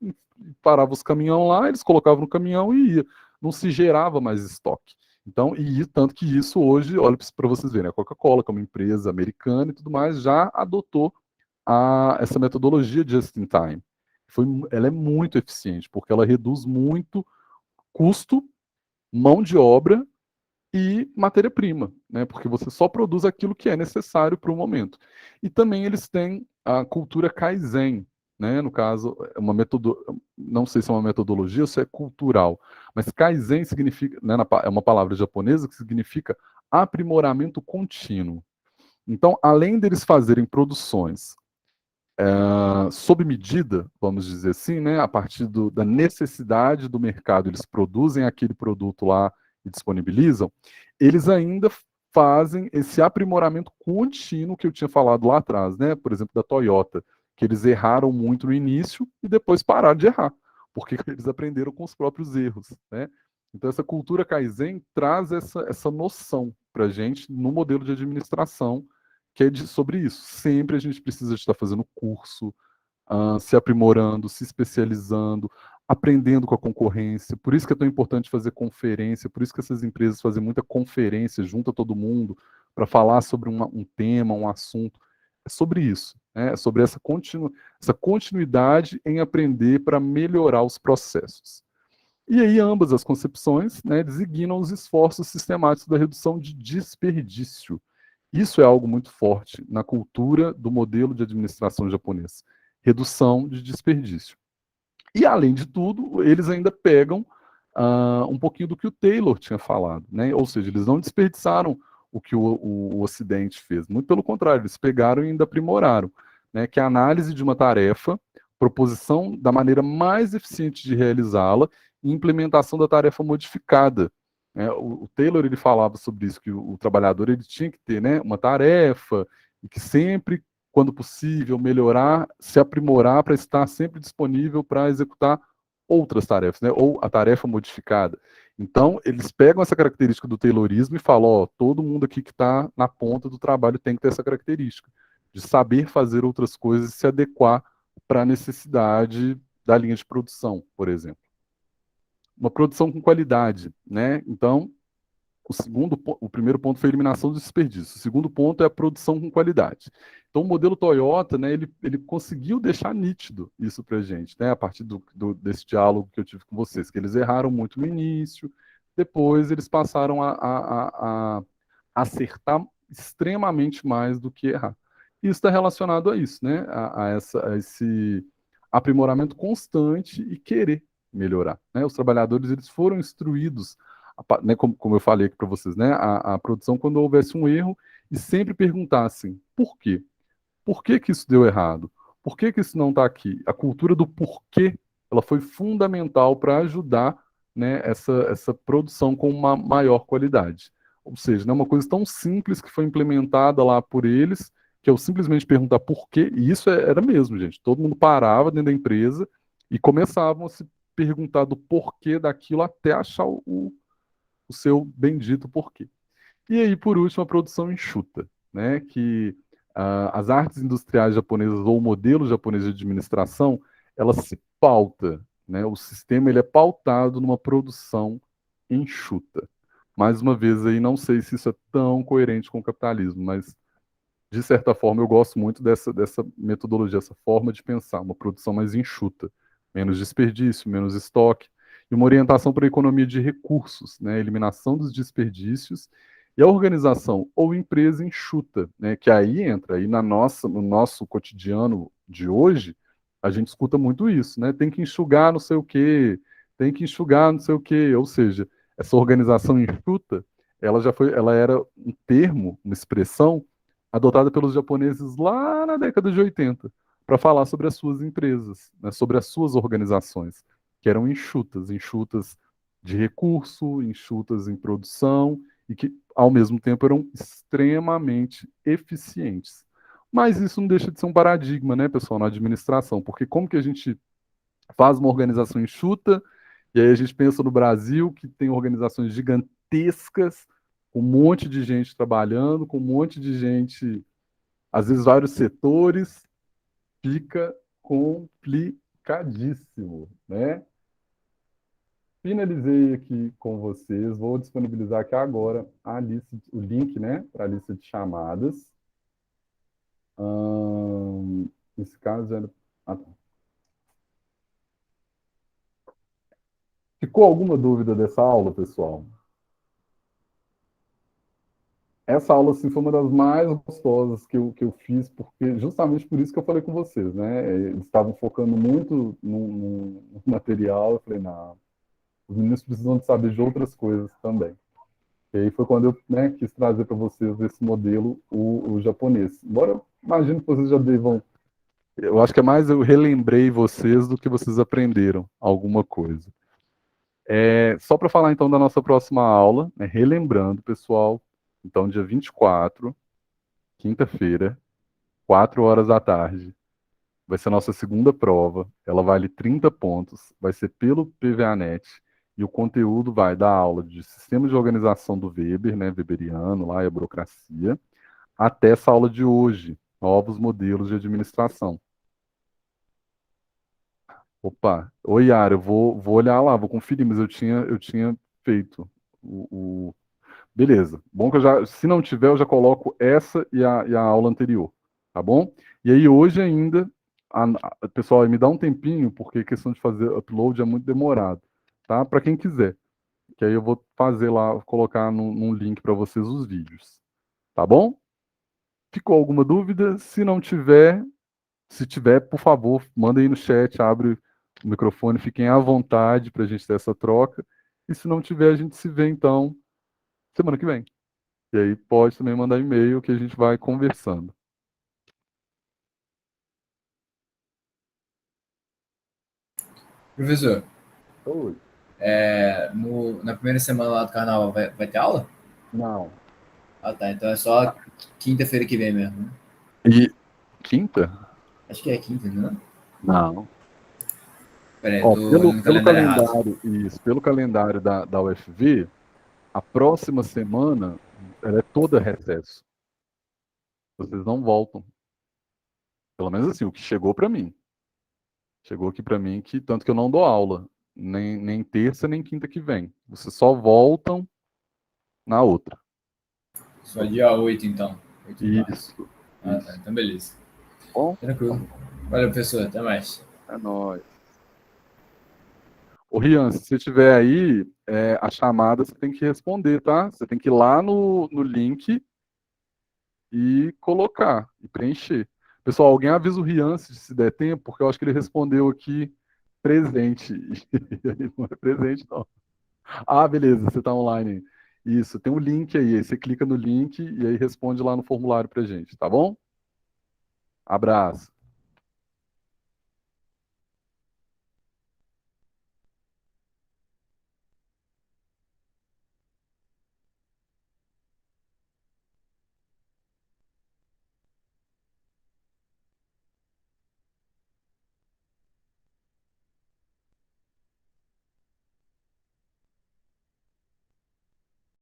parava os caminhão lá, eles colocavam no caminhão e ia. Não se gerava mais estoque. Então, e tanto que isso hoje, olha para vocês verem, a Coca-Cola, que é uma empresa americana e tudo mais, já adotou essa metodologia just in time. Ela é muito eficiente, porque ela reduz muito custo, mão de obra e matéria-prima, né? Porque você só produz aquilo que é necessário para o momento. E também eles têm a cultura Kaizen, né? No caso, não sei se é uma metodologia ou se é cultural, mas Kaizen significa, né, é uma palavra japonesa que significa aprimoramento contínuo. Então, além deles fazerem produções sob medida, vamos dizer assim, né, a partir da necessidade do mercado, eles produzem aquele produto lá e disponibilizam, eles ainda fazem esse aprimoramento contínuo que eu tinha falado lá atrás, né? Por exemplo, da Toyota, que eles erraram muito no início e depois pararam de errar, porque eles aprenderam com os próprios erros, né? Então, essa cultura Kaizen traz essa noção para a gente no modelo de administração, que é sobre isso. Sempre a gente precisa estar fazendo curso, se aprimorando, se especializando, aprendendo com a concorrência. Por isso que é tão importante fazer conferência, por isso que essas empresas fazem muita conferência, junta todo mundo para falar sobre um tema, um assunto. É sobre isso, né? É sobre essa continuidade em aprender para melhorar os processos. E aí ambas as concepções, né, designam os esforços sistemáticos da redução de desperdício. Isso é algo muito forte na cultura do modelo de administração japonês. Redução de desperdício. E, além de tudo, eles ainda pegam um pouquinho do que o Taylor tinha falado, né? Ou seja, eles não desperdiçaram o que o Ocidente fez. Muito pelo contrário, eles pegaram e ainda aprimoraram, né? Que é a análise de uma tarefa, proposição da maneira mais eficiente de realizá-la e implementação da tarefa modificada. Né? O Taylor ele falava sobre isso, que o trabalhador ele tinha que ter, né, uma tarefa e que sempre, quando possível, melhorar, se aprimorar para estar sempre disponível para executar outras tarefas, né? Ou a tarefa modificada. Então, eles pegam essa característica do Taylorismo e falam, ó, todo mundo aqui que está na ponta do trabalho tem que ter essa característica, de saber fazer outras coisas e se adequar para a necessidade da linha de produção, por exemplo. Uma produção com qualidade, né? Então, o primeiro ponto foi a eliminação do desperdício. O segundo ponto é a produção com qualidade. Então, o modelo Toyota, né, ele conseguiu deixar nítido isso para a gente, né, a partir desse diálogo que eu tive com vocês, que eles erraram muito no início, depois eles passaram a acertar extremamente mais do que errar. Isso está relacionado a isso, né, a esse aprimoramento constante e querer melhorar. Né? Os trabalhadores eles foram instruídos né, como eu falei aqui para vocês, né, a produção quando houvesse um erro e sempre perguntassem por quê? Por que que isso deu errado? Por que que isso não está aqui? A cultura do porquê, ela foi fundamental para ajudar, né, essa produção com uma maior qualidade. Ou seja, né, uma coisa tão simples que foi implementada lá por eles, que eu simplesmente perguntar por quê, e isso era mesmo, gente. Todo mundo parava dentro da empresa e começavam a se perguntar do porquê daquilo até achar o seu bendito porquê. E aí, por último, a produção enxuta, né? Que as artes industriais japonesas ou o modelo japonês de administração, ela se pauta, né? O sistema ele é pautado numa produção enxuta. Mais uma vez aí, não sei se isso é tão coerente com o capitalismo, mas de certa forma eu gosto muito dessa metodologia, essa forma de pensar, uma produção mais enxuta, menos desperdício, menos estoque, e uma orientação para a economia de recursos, né, eliminação dos desperdícios e a organização ou empresa enxuta, né, que aí entra aí no nosso cotidiano de hoje, a gente escuta muito isso, né, tem que enxugar não sei o quê, tem que enxugar não sei o quê, ou seja, essa organização enxuta, ela era um termo, uma expressão adotada pelos japoneses lá na década de 80 para falar sobre as suas empresas, né, sobre as suas organizações, que eram enxutas de recurso, enxutas em produção e que, ao mesmo tempo, eram extremamente eficientes. Mas isso não deixa de ser um paradigma, né, pessoal, na administração, porque como que a gente faz uma organização enxuta e aí a gente pensa no Brasil, que tem organizações gigantescas, com um monte de gente trabalhando, com um monte de gente às vezes vários setores, fica complicadíssimo, né? Finalizei aqui com vocês, vou disponibilizar aqui agora a lista, o link, né, para a lista de chamadas. Nesse caso, era... tá. Ficou alguma dúvida dessa aula, pessoal? Essa aula, assim, foi uma das mais gostosas que eu fiz, porque justamente por isso que eu falei com vocês, né? Eles estavam focando muito no material, eu falei, não, os meninos precisam de saber de outras coisas também. E aí foi quando eu, né, quis trazer para vocês esse modelo, o japonês. Embora eu imagino que vocês já devam... Eu acho que é mais eu relembrei vocês do que vocês aprenderam alguma coisa. Só para falar então da nossa próxima aula, né, relembrando, pessoal, então dia 24, quinta-feira, 4 horas da tarde, vai ser a nossa segunda prova, ela vale 30 pontos, vai ser pelo PVANet, e o conteúdo vai da aula de sistema de organização do Weber, né, weberiano, lá, e a burocracia, até essa aula de hoje, novos modelos de administração. Opa, oi Yara, eu vou olhar lá, vou conferir, mas eu tinha feito Beleza, bom que se não tiver, eu já coloco essa e a aula anterior, tá bom? E aí hoje ainda, pessoal, me dá um tempinho, porque a questão de fazer upload é muito demorado, tá? Para quem quiser, que aí eu vou fazer lá, colocar num link para vocês os vídeos, tá bom? Ficou alguma dúvida? Se tiver, por favor, manda aí no chat, abre o microfone, fiquem à vontade para a gente ter essa troca. E se não tiver, a gente se vê então semana que vem. E aí pode também mandar e-mail que a gente vai conversando. Professor, Oi. na primeira semana lá do carnaval vai ter aula? Não. Ah, tá. Então é só quinta-feira que vem mesmo, né? E quinta? Acho que é quinta, não é? Não. Peraí, eu Ó, tô pelo, olhando o pelo calendário errado. calendário, isso, pelo calendário da UFV, a próxima semana ela é toda recesso. Vocês não voltam. Pelo menos assim, o que chegou para mim. Chegou aqui para mim que tanto que eu não dou aula, nem terça nem quinta que vem. Vocês só voltam na outra. Só dia 8, então. 8 de março. Isso. Ah, Isso. tá. Então beleza. Bom, Tranquilo. Valeu, professor. Até mais. é nóis. Ô, Rian, se você tiver aí, a chamada você tem que responder, tá? Você tem que ir lá no link e colocar, e preencher. Pessoal, alguém avisa o Rian se der tempo, porque eu acho que ele respondeu aqui presente. E ele não é presente, não. Ah, beleza, você está online. Isso, tem um link aí. Você clica no link e aí responde lá no formulário pra gente, tá bom? Abraço.